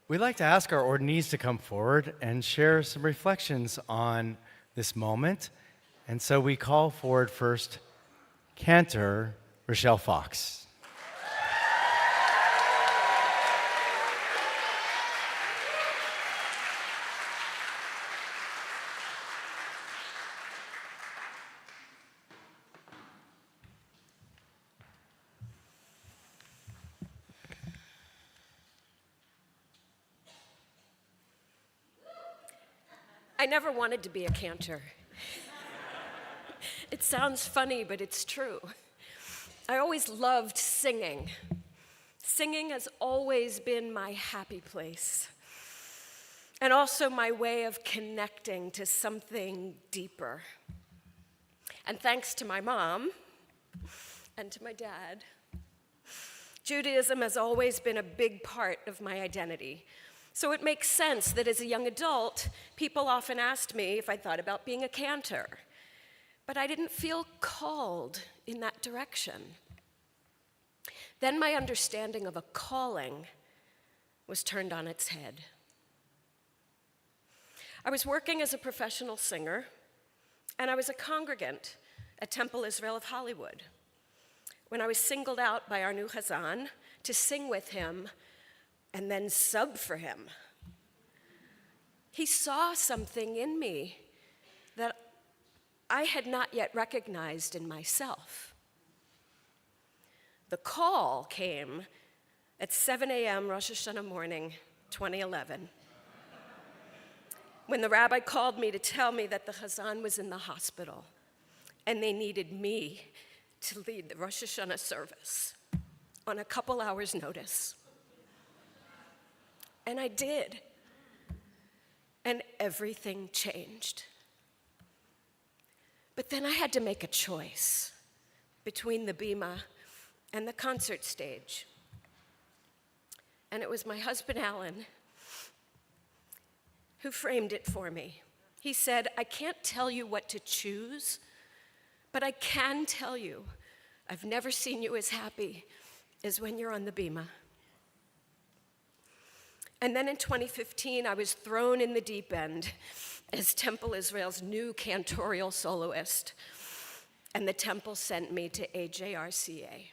We'd like to ask our ordinees to come forward and share some reflections on this moment. And so we call forward first Cantor Rochelle Fox. I never wanted to be a cantor. It sounds funny, but it's true. I always loved singing. Singing has always been my happy place, and also my way of connecting to something deeper. And thanks to my mom and to my dad, Judaism has always been a big part of my identity. So it makes sense that as a young adult, people often asked me if I thought about being a cantor. But I didn't feel called in that direction. Then my understanding of a calling was turned on its head. I was working as a professional singer, and I was a congregant at Temple Israel of Hollywood when I was singled out by our new Chazan to sing with him and then sub for him. He saw something in me that I had not yet recognized in myself. The call came at 7 a.m. Rosh Hashanah morning, 2011, when the rabbi called me to tell me that the Chazan was in the hospital and they needed me to lead the Rosh Hashanah service on a couple hours' notice. And I did. And everything changed. But then I had to make a choice between the bima and the concert stage. And it was my husband, Alan, who framed it for me. He said, I can't tell you what to choose, but I can tell you I've never seen you as happy as when you're on the bima. And then in 2015, I was thrown in the deep end as Temple Israel's new cantorial soloist, and the temple sent me to AJRCA.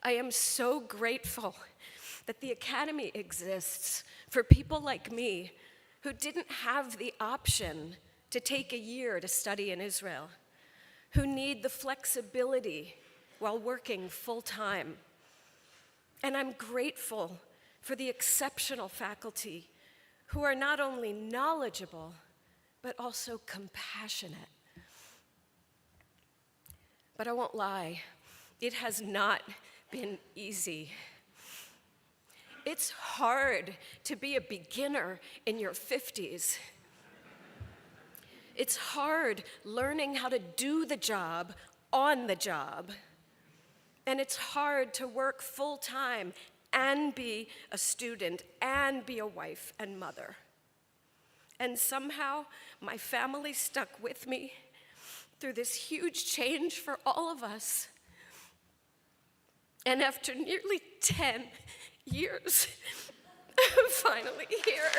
I am so grateful that the Academy exists for people like me who didn't have the option to take a year to study in Israel, who need the flexibility while working full-time. And I'm grateful for the exceptional faculty who are not only knowledgeable, but also compassionate. But I won't lie, it has not been easy. It's hard to be a beginner in your 50s. It's hard learning how to do the job on the job. And it's hard to work full-time and be a student and be a wife and mother. And somehow my family stuck with me through this huge change for all of us. And after nearly 10 years, I'm finally here.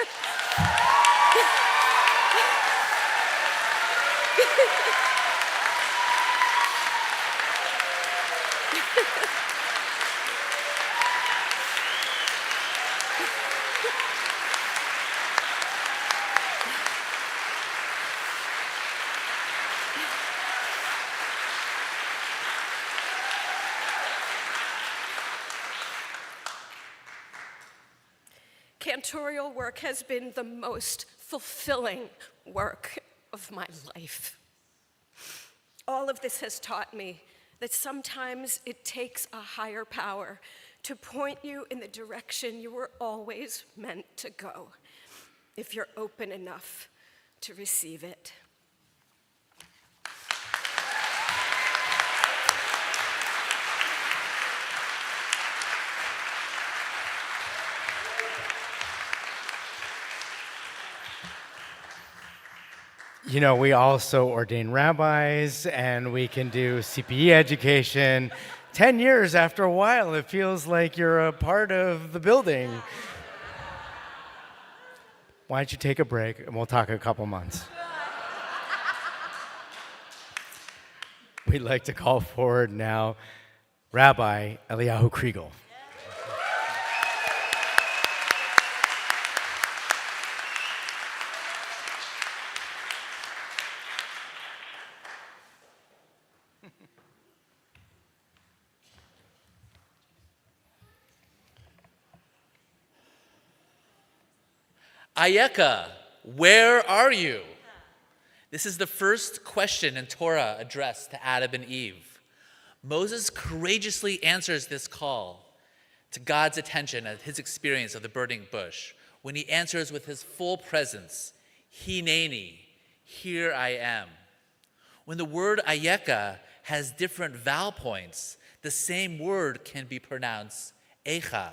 Cantorial work has been the most fulfilling work of my life. All of this has taught me that sometimes it takes a higher power to point you in the direction you were always meant to go, if you're open enough to receive it. You know, we also ordain rabbis, and we can do CPE education. 10 years after a while, it feels like you're a part of the building. Why don't you take a break and we'll talk a couple months. We'd like to call forward now Rabbi Eliyahu Kriegel. AJRCA, where are you? This is the first question in Torah addressed to Adam and Eve. Moses courageously answers this call to God's attention at his experience of the burning bush when he answers with his full presence, Hineni, here I am. When the word AJRCA has different vowel points, the same word can be pronounced Echa,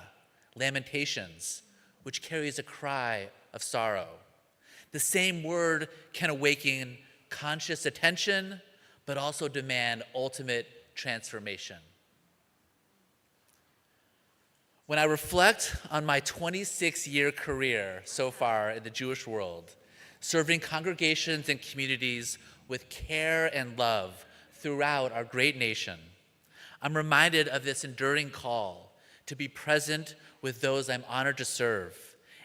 lamentations, which carries a cry of sorrow. The same word can awaken conscious attention, but also demand ultimate transformation. When I reflect on my 26-year career so far in the Jewish world, serving congregations and communities with care and love throughout our great nation, I'm reminded of this enduring call to be present with those I'm honored to serve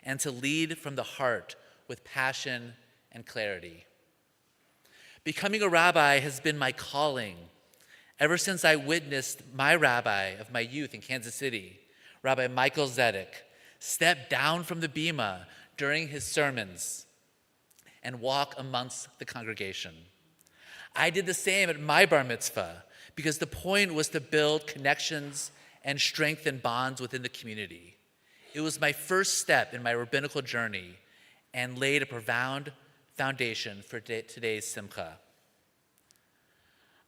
and to lead from the heart with passion and clarity. Becoming a rabbi has been my calling ever since I witnessed my rabbi of my youth in Kansas City, Rabbi Michael Zedek, step down from the bima during his sermons and walk amongst the congregation. I did the same at my bar mitzvah because the point was to build connections and strengthen bonds within the community. It was my first step in my rabbinical journey and laid a profound foundation for today's simcha.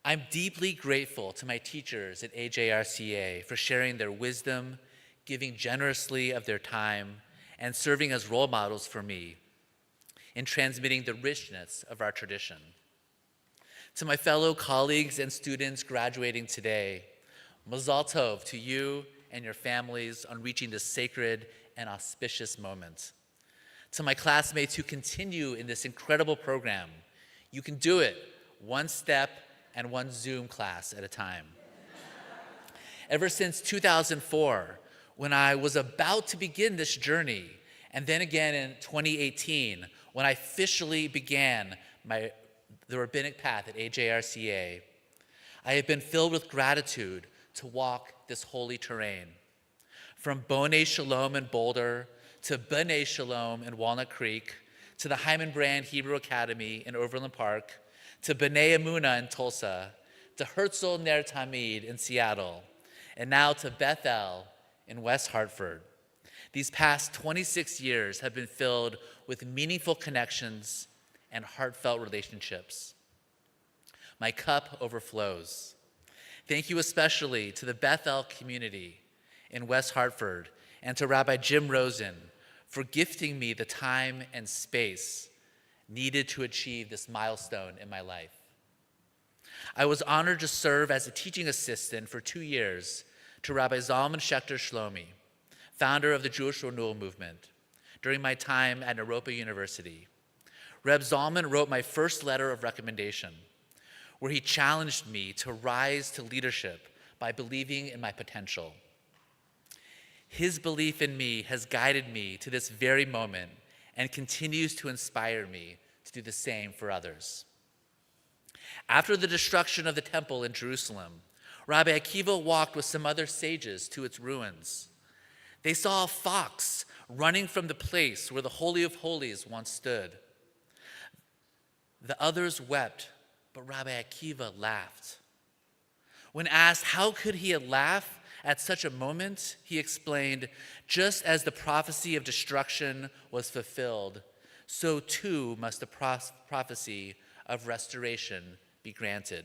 I'm deeply grateful to my teachers at AJRCA for sharing their wisdom, giving generously of their time, and serving as role models for me in transmitting the richness of our tradition. To my fellow colleagues and students graduating today, Mazal Tov to you and your families on reaching this sacred and auspicious moment. To my classmates who continue in this incredible program, you can do it one step and one Zoom class at a time. Ever since 2004, when I was about to begin this journey, and then again in 2018, when I officially began the rabbinic path at AJRCA, I have been filled with gratitude to walk this holy terrain. From Bonei Shalom in Boulder, to B'nai Shalom in Walnut Creek, to the Hyman Brand Hebrew Academy in Overland Park, to B'nai Emunah in Tulsa, to Herzl Ner Tamid in Seattle, and now to Bethel in West Hartford. These past 26 years have been filled with meaningful connections and heartfelt relationships. My cup overflows. Thank you especially to the Bethel community in West Hartford and to Rabbi Jim Rosen for gifting me the time and space needed to achieve this milestone in my life. I was honored to serve as a teaching assistant for 2 years to Rabbi Zalman Schechter Shlomi, founder of the Jewish Renewal Movement, during my time at Naropa University. Reb Zalman wrote my first letter of recommendation, where he challenged me to rise to leadership by believing in my potential. His belief in me has guided me to this very moment and continues to inspire me to do the same for others. After the destruction of the temple in Jerusalem, Rabbi Akiva walked with some other sages to its ruins. They saw a fox running from the place where the Holy of Holies once stood. The others wept, but Rabbi Akiva laughed. When asked how could he laugh at such a moment, he explained, just as the prophecy of destruction was fulfilled, so too must the prophecy of restoration be granted.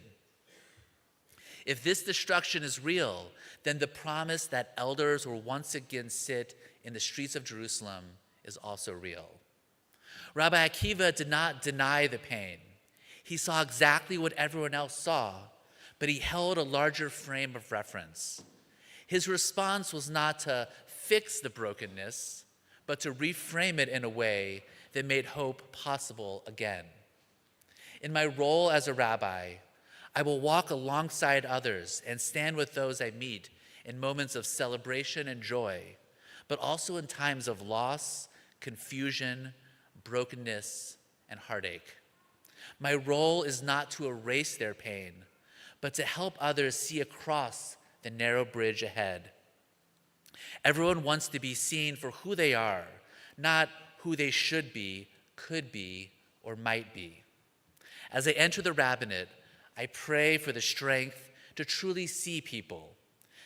If this destruction is real, then the promise that elders will once again sit in the streets of Jerusalem is also real. Rabbi Akiva did not deny the pain. He saw exactly what everyone else saw, but he held a larger frame of reference. His response was not to fix the brokenness, but to reframe it in a way that made hope possible again. In my role as a rabbi, I will walk alongside others and stand with those I meet in moments of celebration and joy, but also in times of loss, confusion, brokenness, and heartache. My role is not to erase their pain, but to help others see across the narrow bridge ahead. Everyone wants to be seen for who they are, not who they should be, could be, or might be. As I enter the rabbinate, I pray for the strength to truly see people,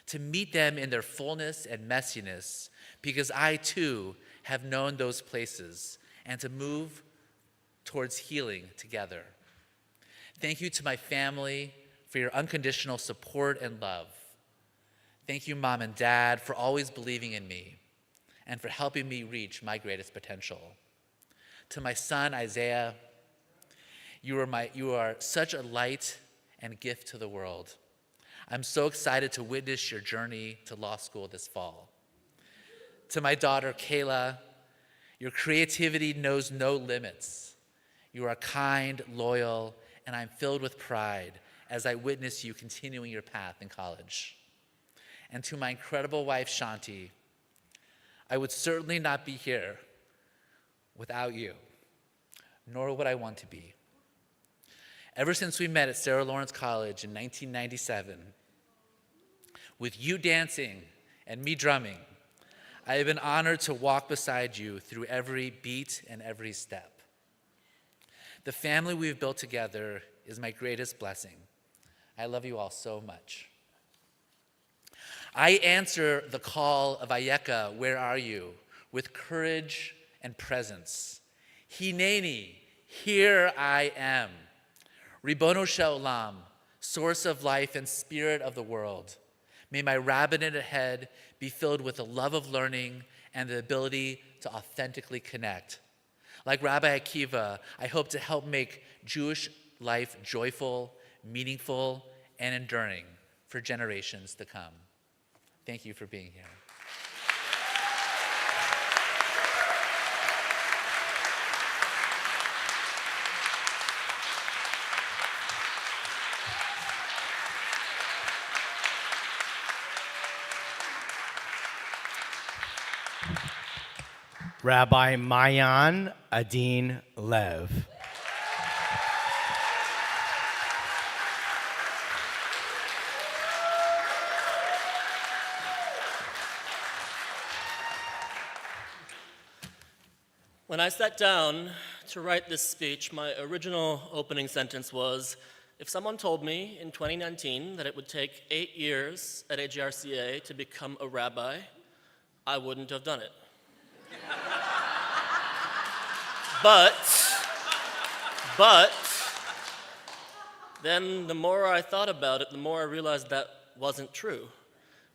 to meet them in their fullness and messiness, because I too have known those places, and to move towards healing together. Thank you to my family for your unconditional support and love. Thank you, Mom and Dad, for always believing in me and for helping me reach my greatest potential. To my son, Isaiah, you are such a light and gift to the world. I'm so excited to witness your journey to law school this fall. To my daughter, Kayla, your creativity knows no limits. You are kind, loyal, and I'm filled with pride as I witness you continuing your path in college. And to my incredible wife, Shanti, I would certainly not be here without you, nor would I want to be. Ever since we met at Sarah Lawrence College in 1997, with you dancing and me drumming, I have been honored to walk beside you through every beat and every step. The family we've built together is my greatest blessing. I love you all so much. I answer the call of AJRCA, where are you, with courage and presence. Hineni, here I am. Ribono Shel Olam, source of life and spirit of the world. May my rabbinate ahead be filled with the love of learning and the ability to authentically connect. Like Rabbi Akiva, I hope to help make Jewish life joyful, meaningful, and enduring for generations to come. Thank you for being here. Rabbi Mayan Adin Lev. When I sat down to write this speech, my original opening sentence was, if someone told me in 2019 that it would take 8 years at AJRCA to become a rabbi, I wouldn't have done it. But then the more I thought about it, the more I realized that wasn't true.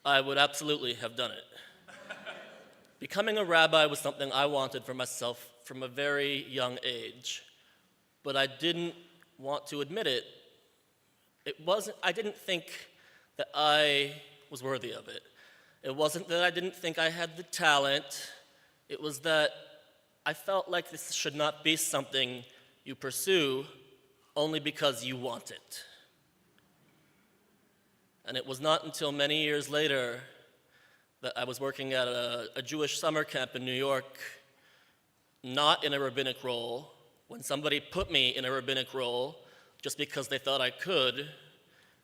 I would absolutely have done it. Becoming a rabbi was something I wanted for myself from a very young age, but I didn't want to admit it. I didn't think that I was worthy of it. It wasn't that I didn't think I had the talent. It was that I felt like this should not be something you pursue only because you want it. And it was not until many years later that I was working at a Jewish summer camp in New York, not in a rabbinic role, when somebody put me in a rabbinic role just because they thought I could,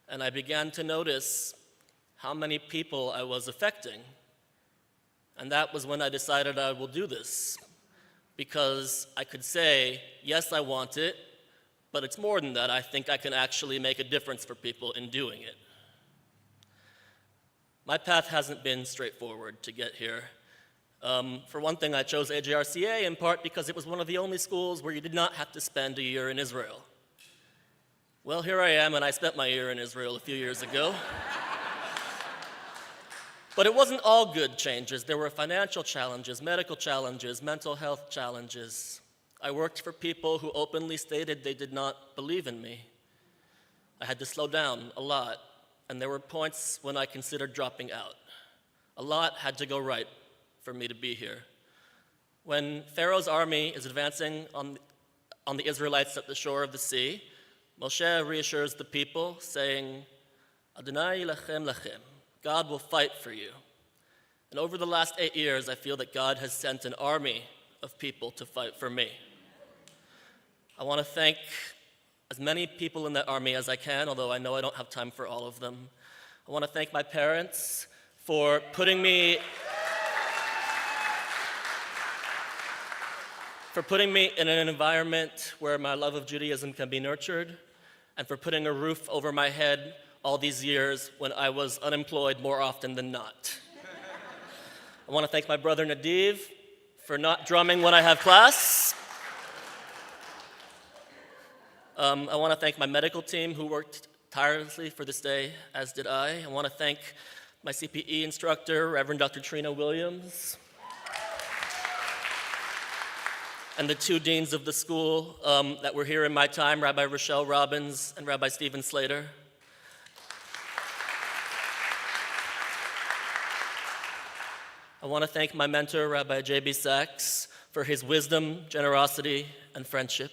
and I began to notice how many people I was affecting. And that was when I decided I will do this, because I could say, yes, I want it, but it's more than that. I think I can actually make a difference for people in doing it. My path hasn't been straightforward to get here. For one thing, I chose AJRCA in part because it was one of the only schools where you did not have to spend a year in Israel. Well, here I am, and I spent my year in Israel a few years ago. But it wasn't all good changes. There were financial challenges, medical challenges, mental health challenges. I worked for people who openly stated they did not believe in me. I had to slow down a lot, and there were points when I considered dropping out. A lot had to go right for me to be here. When Pharaoh's army is advancing on the Israelites at the shore of the sea, Moshe reassures the people, saying, Adonai lachem lachem, God will fight for you. And over the last 8 years, I feel that God has sent an army of people to fight for me. I want to thank as many people in that army as I can, although I know I don't have time for all of them. I want to thank my parents for putting me in an environment where my love of Judaism can be nurtured, and for putting a roof over my head all these years when I was unemployed more often than not. I want to thank my brother Nadiv for not drumming when I have class. I want to thank my medical team who worked tirelessly for this day, as did I. I want to thank my CPE instructor, Reverend Dr. Trina Williams, and the two deans of the school that were here in my time, Rabbi Rochelle Robbins and Rabbi Stephen Slater. I want to thank my mentor, Rabbi J.B. Sachs, for his wisdom, generosity, and friendship.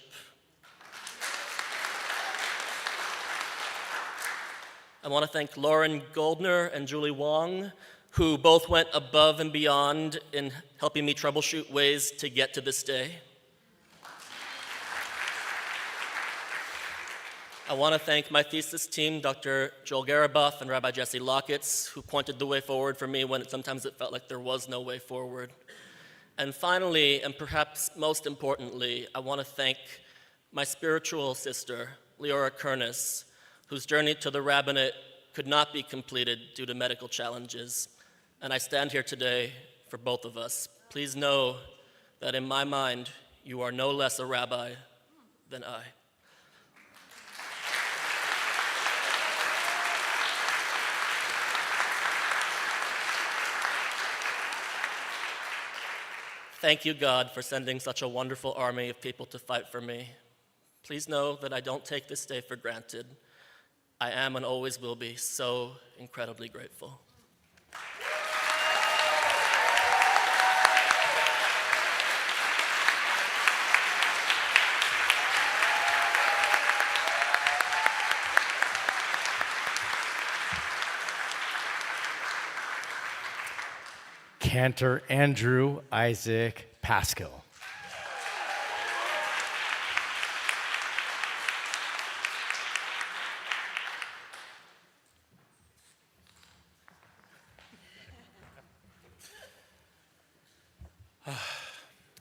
I want to thank Lauren Goldner and Julie Wong, who both went above and beyond in helping me troubleshoot ways to get to this day. I want to thank my thesis team, Dr. Joel Garaboff and Rabbi Jesse Locketts, who pointed the way forward for me when sometimes it felt like there was no way forward. And finally, and perhaps most importantly, I want to thank my spiritual sister, Leora Kernis, whose journey to the rabbinate could not be completed due to medical challenges. And I stand here today for both of us. Please know that in my mind, you are no less a rabbi than I. Thank you, God, for sending such a wonderful army of people to fight for me. Please know that I don't take this day for granted. I am and always will be so incredibly grateful. Cantor Andrew Isaac Pascal.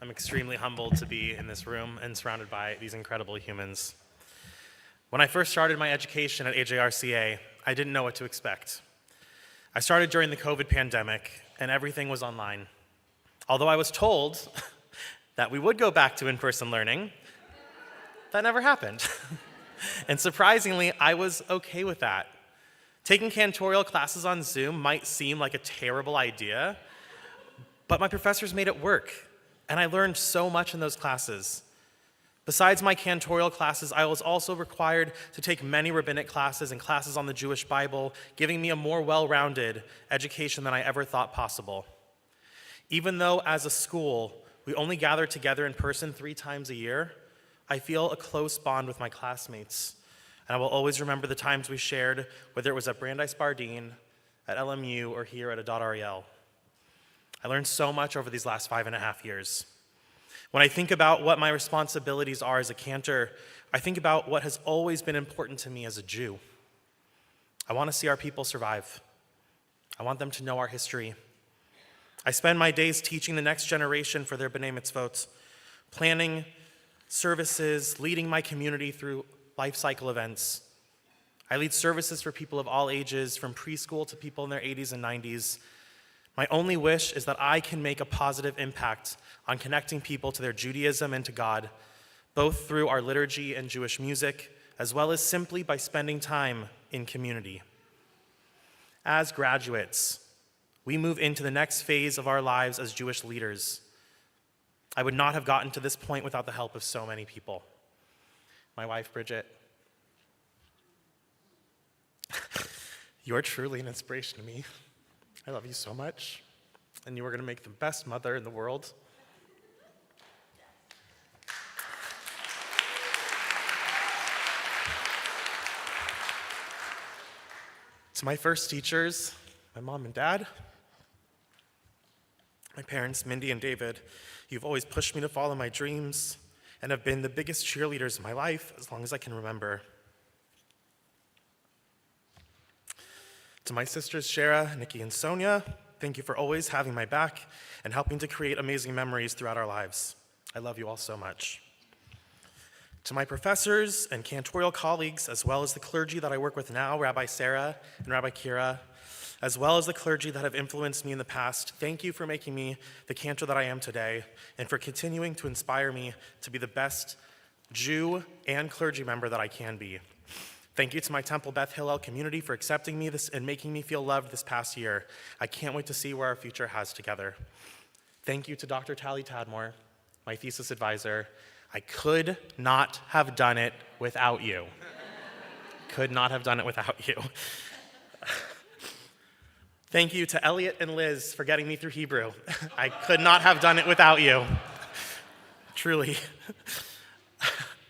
I'm extremely humbled to be in this room and surrounded by these incredible humans. When I first started my education at AJRCA, I didn't know what to expect. I started during the COVID pandemic, and everything was online. Although I was told that we would go back to in-person learning, that never happened. And surprisingly, I was okay with that. Taking cantorial classes on Zoom might seem like a terrible idea, but my professors made it work, and I learned so much in those classes. Besides my cantorial classes, I was also required to take many rabbinic classes and classes on the Jewish Bible, giving me a more well-rounded education than I ever thought possible. Even though as a school, we only gather together in person 3 times a year, I feel a close bond with my classmates. And I will always remember the times we shared, whether it was at Brandeis Bardeen, at LMU, or here at Adad Ariel. I learned so much over these last 5.5 years. When I think about what my responsibilities are as a cantor, I think about what has always been important to me as a Jew. I want to see our people survive. I want them to know our history. I spend my days teaching the next generation for their B'nai Mitzvot, planning services, leading my community through life cycle events. I lead services for people of all ages, from preschool to people in their 80s and 90s. My only wish is that I can make a positive impact on connecting people to their Judaism and to God, both through our liturgy and Jewish music, as well as simply by spending time in community. As graduates, we move into the next phase of our lives as Jewish leaders. I would not have gotten to this point without the help of so many people. My wife, Bridget. You're truly an inspiration to me. I love you so much, and you are going to make the best mother in the world. To my first teachers, my mom and dad, my parents, Mindy and David, you've always pushed me to follow my dreams and have been the biggest cheerleaders in my life as long as I can remember. To my sisters, Shara, Nikki, and Sonia, thank you for always having my back and helping to create amazing memories throughout our lives. I love you all so much. To my professors and cantorial colleagues, as well as the clergy that I work with now, Rabbi Sarah and Rabbi Kira, as well as the clergy that have influenced me in the past, thank you for making me the cantor that I am today and for continuing to inspire me to be the best Jew and clergy member that I can be. Thank you to my Temple Beth Hillel community for accepting me and making me feel loved this past year. I can't wait to see where our future has together. Thank you to Dr. Tally Tadmore, my thesis advisor. I could not have done it without you. Could not have done it without you. Thank you to Elliot and Liz for getting me through Hebrew. I could not have done it without you. Truly.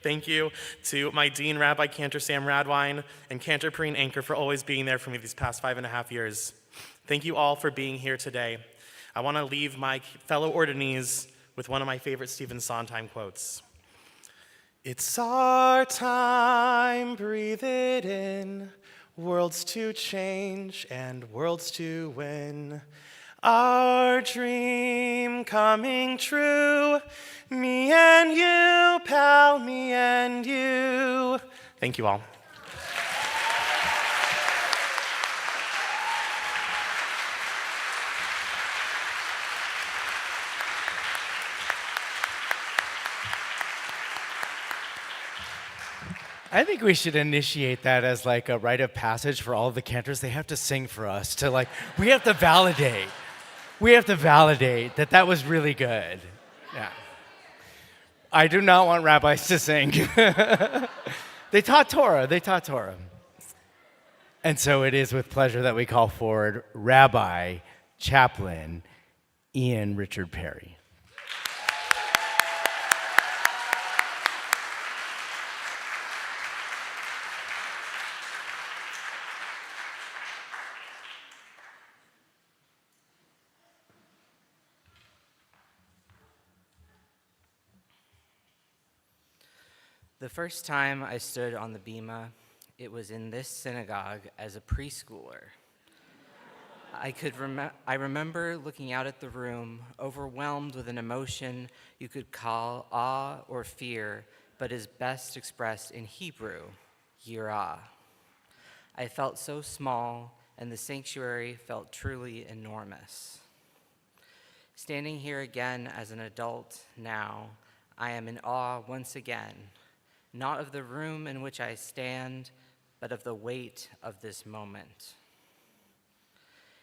Thank you to my dean, Rabbi Cantor Sam Radwine, and Cantor Perrine Anchor for always being there for me these past 5.5 years. Thank you all for being here today. I want to leave my fellow ordinees with one of my favorite Stephen Sondheim quotes. It's our time, breathe it in, worlds to change and worlds to win. Our dream coming true, me and you, pal, me and you. Thank you all. I think we should initiate that as like a rite of passage for all of the cantors. They have to sing for us to like, we have to validate. We have to validate that that was really good. Yeah. I do not want rabbis to sing. They taught Torah. They taught Torah. And so it is with pleasure that we call forward Rabbi Chaplain Ian Richard Perry. The first time I stood on the bima, it was in this synagogue as a preschooler. I remember looking out at the room, overwhelmed with an emotion you could call awe or fear, but is best expressed in Hebrew, yirah. I felt so small, and the sanctuary felt truly enormous. Standing here again as an adult now, I am in awe once again, not of the room in which I stand, but of the weight of this moment.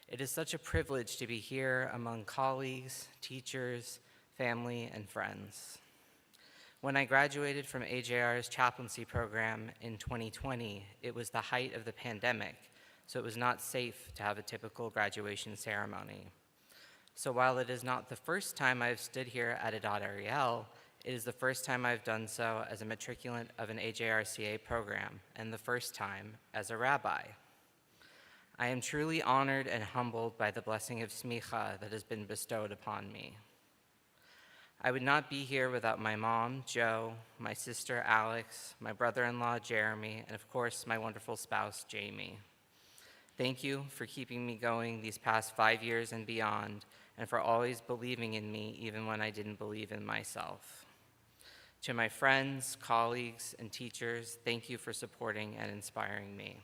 It is such a privilege to be here among colleagues, teachers, family, and friends. When I graduated from AJR's chaplaincy program in 2020, it was the height of the pandemic, so it was not safe to have a typical graduation ceremony. So while it is not the first time I've stood here at Adat Ariel, it is the first time I've done so as a matriculant of an AJRCA program, and the first time as a rabbi. I am truly honored and humbled by the blessing of smicha that has been bestowed upon me. I would not be here without my mom, Jo, my sister, Alex, my brother-in-law, Jeremy, and of course, my wonderful spouse, Jamie. Thank you for keeping me going these past 5 years and beyond, and for always believing in me even when I didn't believe in myself. To my friends, colleagues, and teachers, thank you for supporting and inspiring me.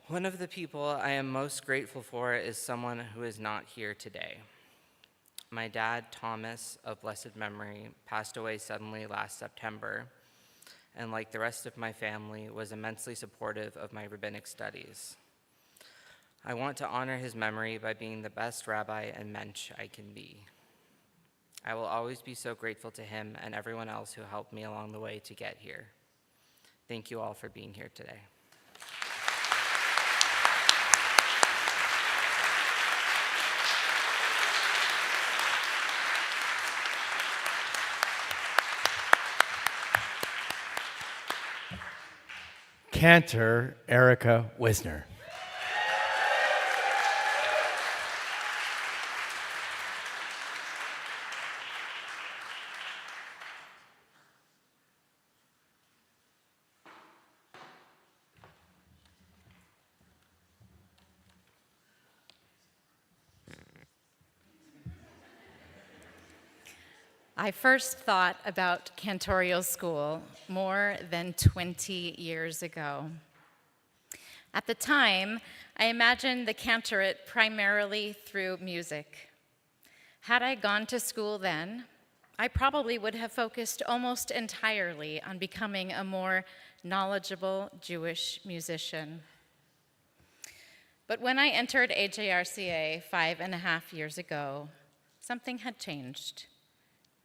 One of the people I am most grateful for is someone who is not here today. My dad, Thomas, of blessed memory, passed away suddenly last September, and like the rest of my family, was immensely supportive of my rabbinic studies. I want to honor his memory by being the best rabbi and mensch I can be. I will always be so grateful to him and everyone else who helped me along the way to get here. Thank you all for being here today. Cantor AJRCA Wisner. I first thought about cantorial school more than 20 years ago. At the time, I imagined the cantorate primarily through music. Had I gone to school then, I probably would have focused almost entirely on becoming a more knowledgeable Jewish musician. But when I entered AJRCA 5.5 years ago, something had changed.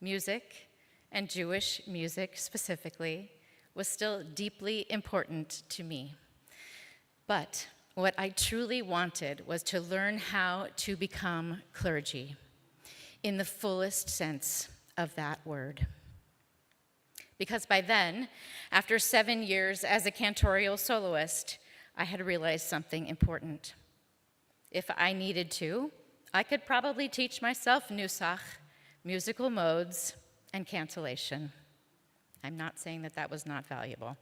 Music, and Jewish music specifically, was still deeply important to me. But what I truly wanted was to learn how to become clergy, in the fullest sense of that word. Because by then, after 7 years as a cantorial soloist, I had realized something important. If I needed to, I could probably teach myself nusach, musical modes, and cantillation. I'm not saying that that was not valuable.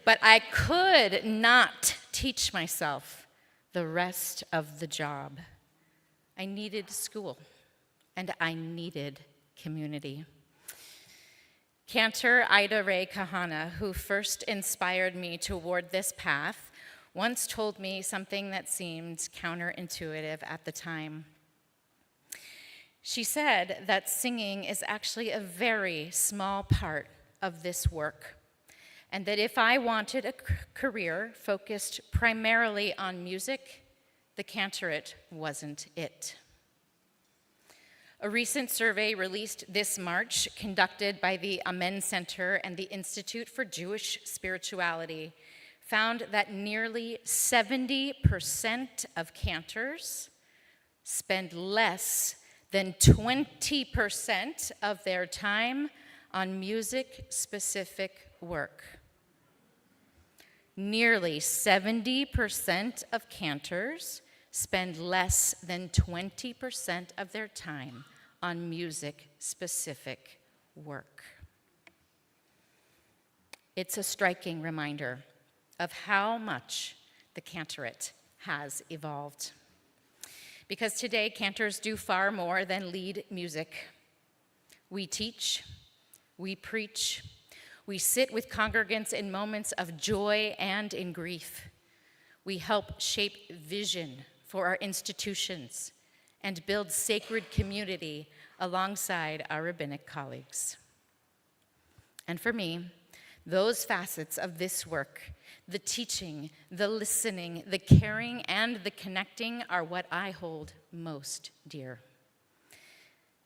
But I could not teach myself the rest of the job. I needed school, and I needed community. Cantor Ida Ray Kahana, who first inspired me toward this path, once told me something that seemed counterintuitive at the time. She said that singing is actually a very small part of this work, and that if I wanted a career focused primarily on music, the cantorate wasn't it. A recent survey released this March, conducted by the Amen Center and the Institute for Jewish Spirituality, found that nearly 70% of cantors spend less than 20% of their time on music-specific work. Nearly 70% of cantors spend less than 20% of their time on music-specific work. It's a striking reminder of how much the cantorate has evolved. Because today, cantors do far more than lead music. We teach, we preach, we sit with congregants in moments of joy and in grief. We help shape vision for our institutions and build sacred community alongside our rabbinic colleagues. And for me, those facets of this work, the teaching, the listening, the caring, and the connecting are what I hold most dear.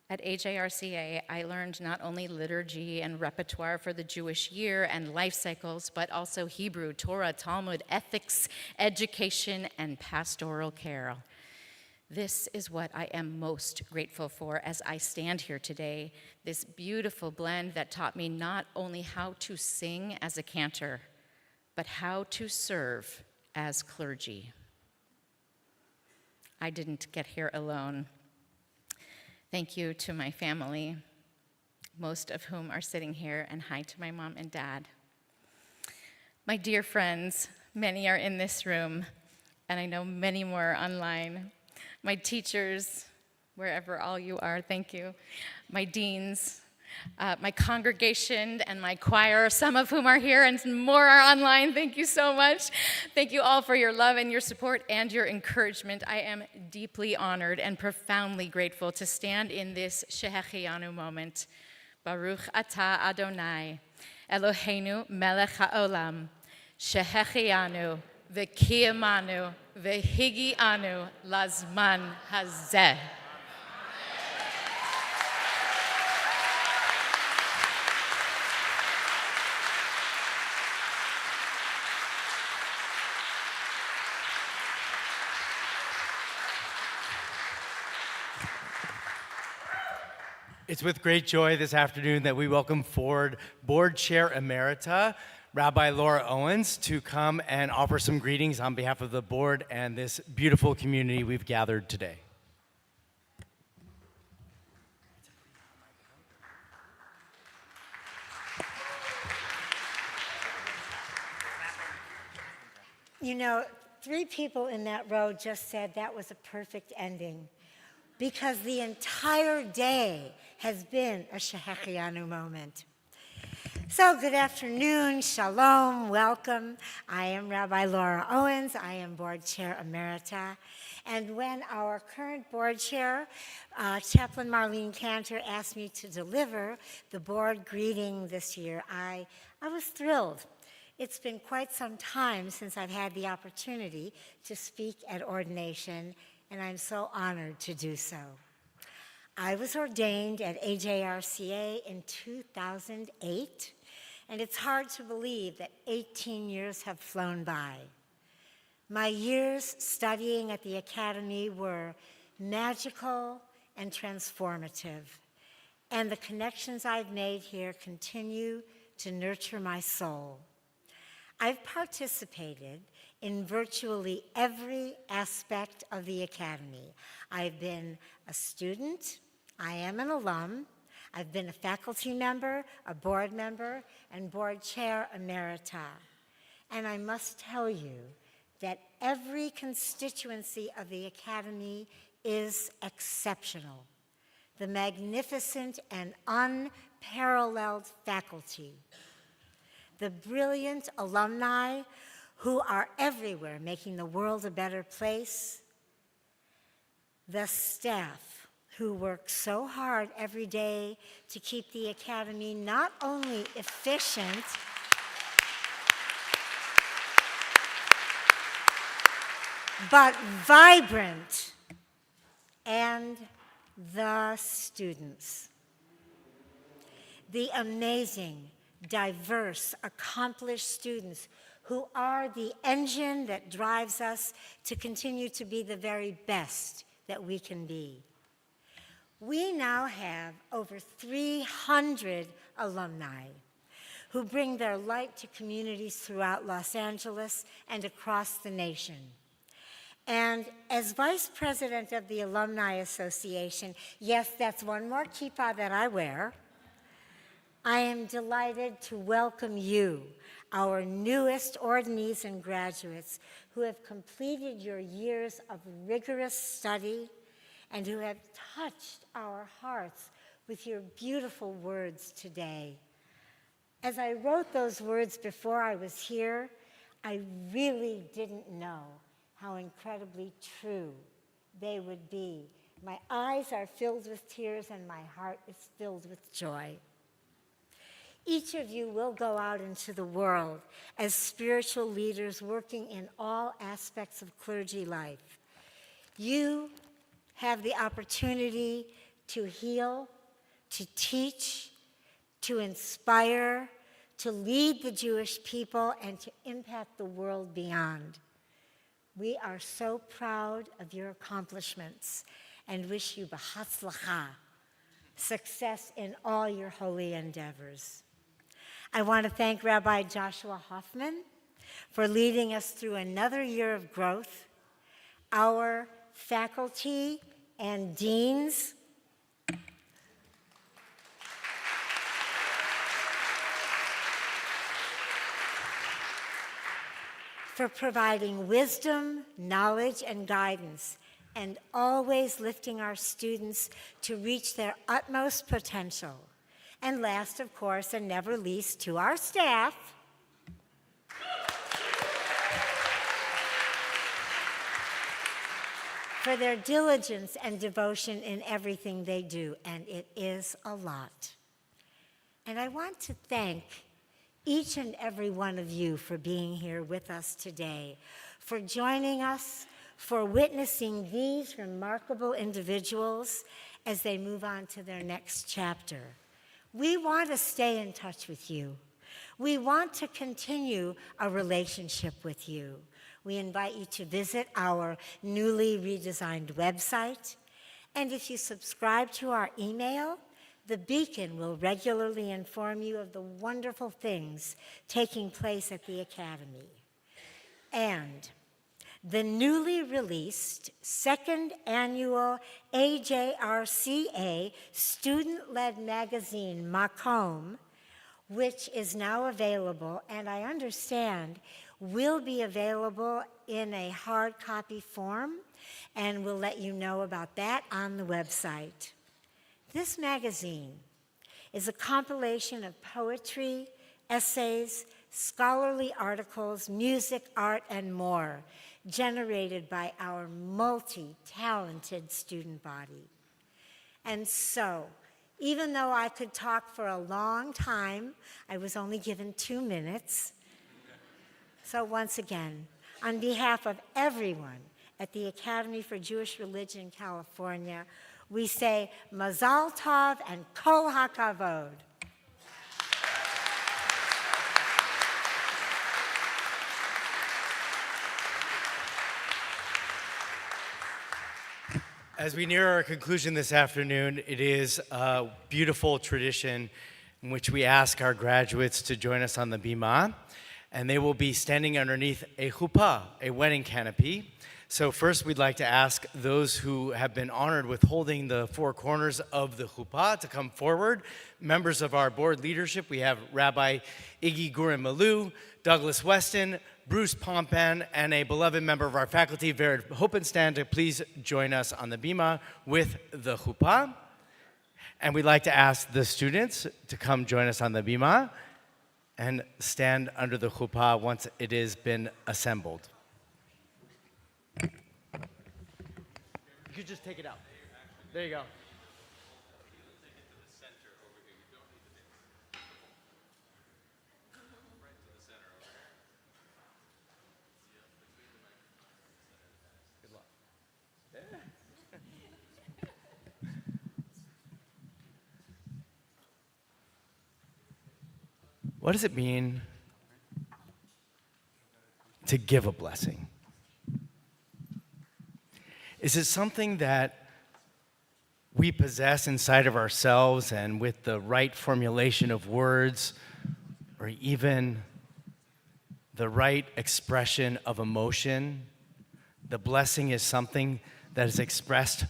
At AJRCA, I learned not only liturgy and repertoire for the Jewish year and life cycles, but also Hebrew, Torah, Talmud, ethics, education, and pastoral care. This is what I am most grateful for as I stand here today, this beautiful blend that taught me not only how to sing as a cantor, but how to serve as clergy. I didn't get here alone. Thank you to my family, most of whom are sitting here, and hi to my mom and dad. My dear friends, many are in this room, and I know many more online. My teachers, wherever all you are, thank you. My deans, my congregation and my choir, some of whom are here and more are online. Thank you so much. Thank you all for your love and your support and your encouragement. I am deeply honored and profoundly grateful to stand in this Shehechianu moment. Baruch atah Adonai, Eloheinu melech haolam, Shehechianu v'kiyamanu v'higianu lazman hazeh. It's with great joy this afternoon that we welcome forward Board Chair Emerita, Rabbi Laura Owens to come and offer some greetings on behalf of the board and this beautiful community we've gathered today. You know, 3 people in that row just said that was a perfect ending, because the entire day has been a Shehechianu moment. So good afternoon, shalom, welcome. I am Rabbi Laura Owens. I am board chair emerita. And when our current board chair, Chaplain Marlene Cantor, asked me to deliver the board greeting this year, I was thrilled. It's been quite some time since I've had the opportunity to speak at ordination, and I'm so honored to do so. I was ordained at AJRCA in 2008, and it's hard to believe that 18 years have flown by. My years studying at the academy were magical and transformative, and the connections I've made here continue to nurture my soul. I've participated in virtually every aspect of the academy. I've been a student, I am an alum, I've been a faculty member, a board member, and board chair emerita. And I must tell you that every constituency of the academy is exceptional. The magnificent and unparalleled faculty, the brilliant alumni who are everywhere making the world a better place, the staff who work so hard every day to keep the academy not only efficient, but vibrant, and the students. The amazing, diverse, accomplished students who are the engine that drives us to continue to be the very best that we can be. We now have over 300 alumni who bring their light to communities throughout Los Angeles and across the nation. And as vice president of the Alumni Association, yes, that's one more kippah that I wear, I am delighted to welcome you, our newest ordinees and graduates who have completed your years of rigorous study and who have touched our hearts with your beautiful words today. As I wrote those words before I was here, I really didn't know how incredibly true they would be. My eyes are filled with tears and my heart is filled with joy. Each of you will go out into the world as spiritual leaders working in all aspects of clergy life. You have the opportunity to heal, to teach, to inspire, to lead the Jewish people, and to impact the world beyond. We are so proud of your accomplishments and wish you b'hatzlacha, success in all your holy endeavors. I want to thank Rabbi Joshua Hoffman for leading us through another year of growth, our faculty and deans, for providing wisdom, knowledge, and guidance, and always lifting our students to reach their utmost potential. And last, of course, and never least, to our staff, for their diligence and devotion in everything they do, and it is a lot. And I want to thank each and every one of you for being here with us today, for joining us, for witnessing these remarkable individuals as they move on to their next chapter. We want to stay in touch with you. We want to continue a relationship with you. We invite you to visit our newly redesigned website. And if you subscribe to our email, The Beacon will regularly inform you of the wonderful things taking place at the Academy. And the newly released second annual AJRCA student-led magazine, Makom, which is now available, and I understand will be available in a hard copy form, and we'll let you know about that on the website. This magazine is a compilation of poetry, essays, scholarly articles, music, art, and more, generated by our multi-talented student body. And so, even though I could talk for a long time, I was only given 2 minutes. So once again, on behalf of everyone at the Academy for Jewish Religion, California, we say Mazal Tov and Kol HaKavod. As we near our conclusion this afternoon, it is a beautiful tradition in which we ask our graduates to join us on the bima, and they will be standing underneath a chuppah, a wedding canopy. So first, we'd like to ask those who have been honored with holding the four corners of the chuppah to come forward. Members of our board leadership, we have Rabbi Iggy Gurin-Malou, Douglas Weston, Bruce Pompan, and a beloved member of our faculty, Vered Hoppenstand, to please join us on the bima with the chuppah. And we'd like to ask the students to come join us on the bima and stand under the chuppah once it has been assembled. You could just take it out. There you go. What does it mean to give a blessing? Is it something that we possess inside of ourselves and with the right formulation of words or even the right expression of emotion? The blessing is something that is expressed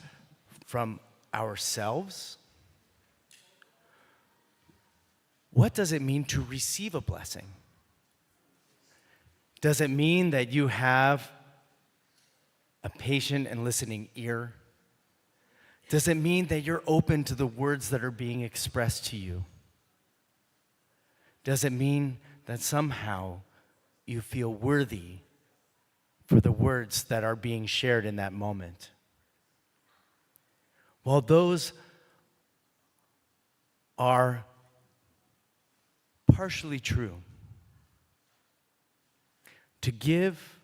from ourselves. What does it mean to receive a blessing? Does it mean that you have a patient and listening ear? Does it mean that you're open to the words that are being expressed to you? Does it mean that somehow you feel worthy for the words that are being shared in that moment? Well, those are partially true. To give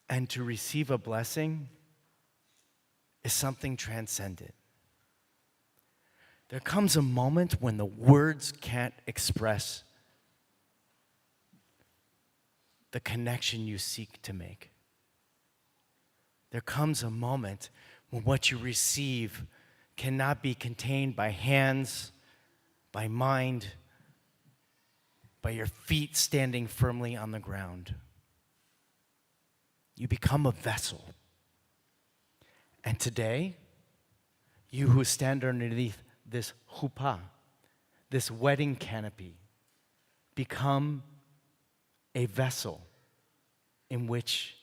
and to receive a blessing is something transcendent. There comes a moment when the words can't express the connection you seek to make. There comes a moment when what you receive cannot be contained by hands, by mind, by your feet standing firmly on the ground. You become a vessel. And today, you who stand underneath this chuppah, this wedding canopy, become a vessel in which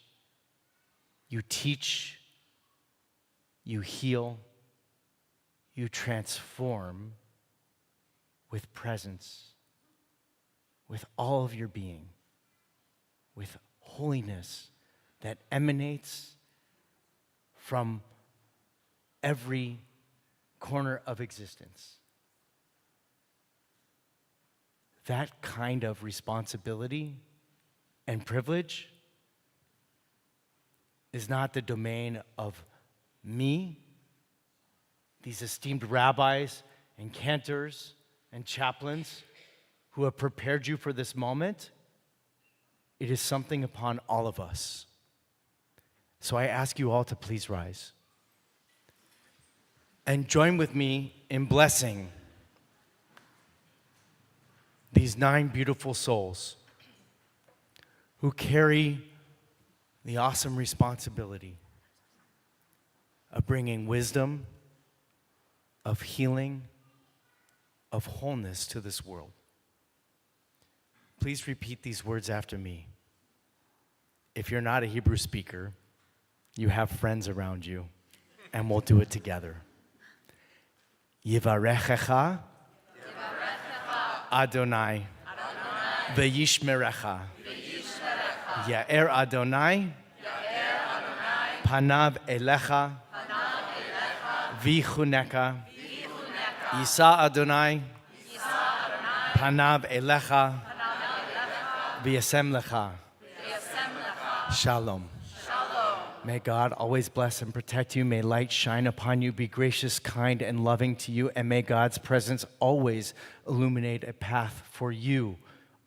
you teach, you heal, you transform with presence, with all of your being, with holiness that emanates from every corner of existence. That kind of responsibility and privilege is not the domain of me, these esteemed rabbis and cantors and chaplains who have prepared you for this moment. It is something upon all of us. So I ask you all to please rise and join with me in blessing these 9 beautiful souls who carry the awesome responsibility of bringing wisdom, of healing, of wholeness to this world. Please repeat these words after me. If you're not a Hebrew speaker, you have friends around you, and we'll do it together. Yivarechecha Adonai v'yishmerecha. Ya'er Adonai panav elecha v'chuneka. Yisa Adonai panav elecha v'yasem lecha. Shalom. May God always bless and protect you. May light shine upon you, be gracious, kind, and loving to you. And may God's presence always illuminate a path for you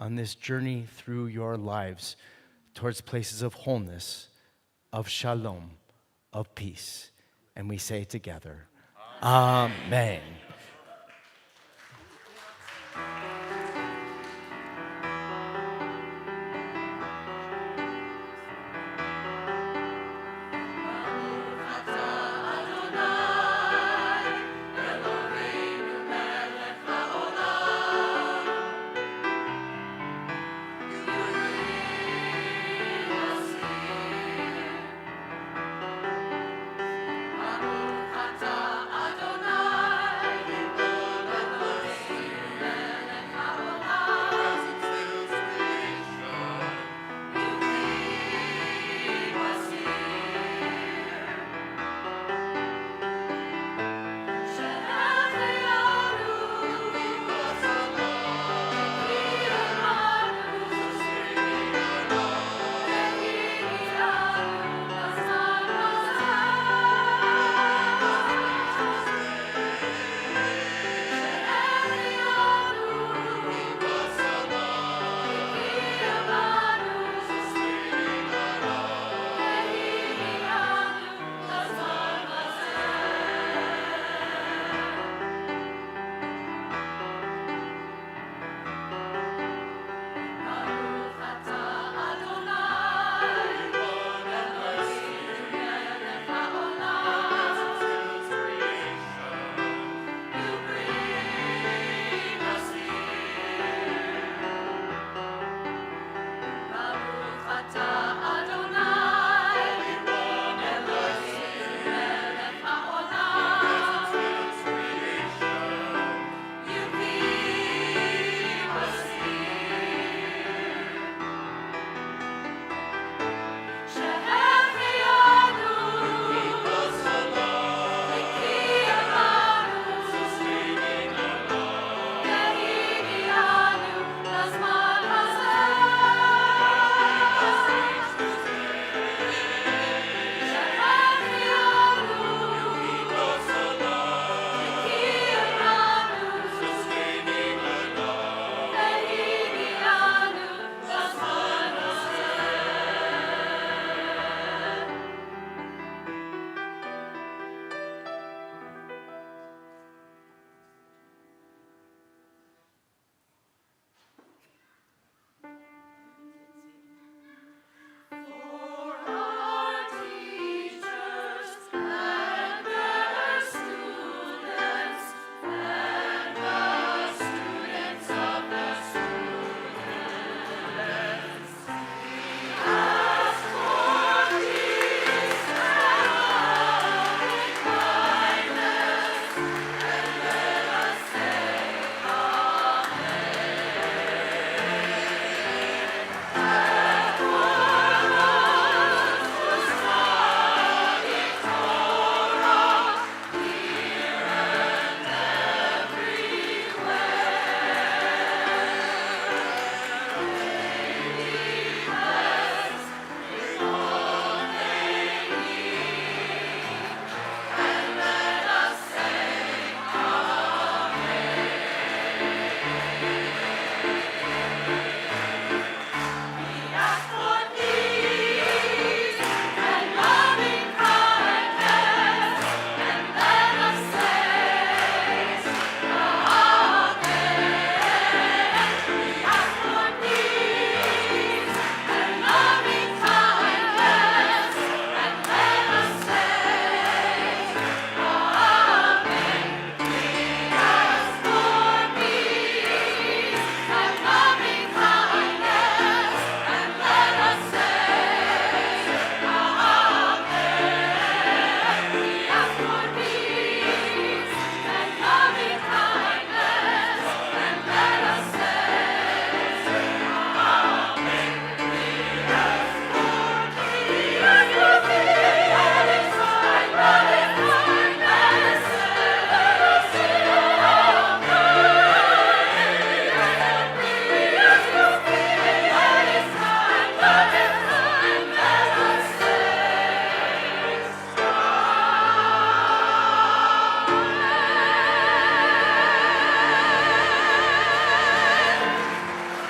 on this journey through your lives towards places of wholeness, of shalom, of peace. And we say together, Amen.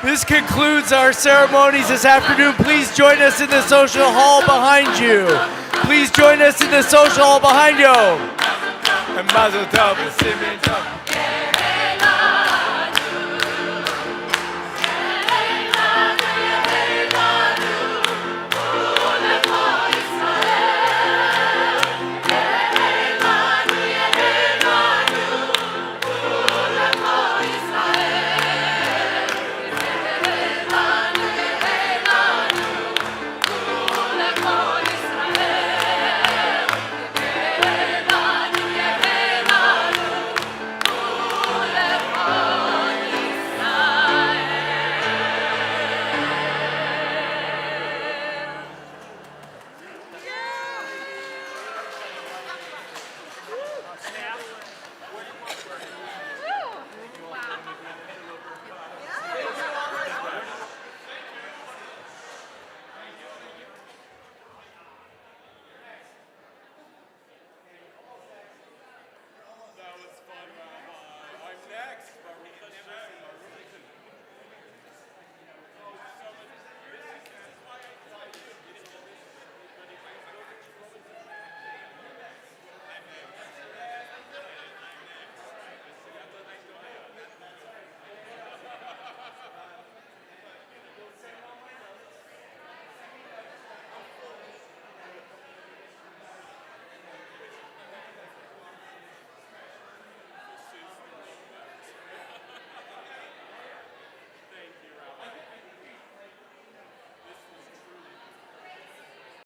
This concludes our ceremonies this afternoon. Please join us in the social hall behind you. Please join us in the social hall behind you. And Mazel Tov, Simeon Tov.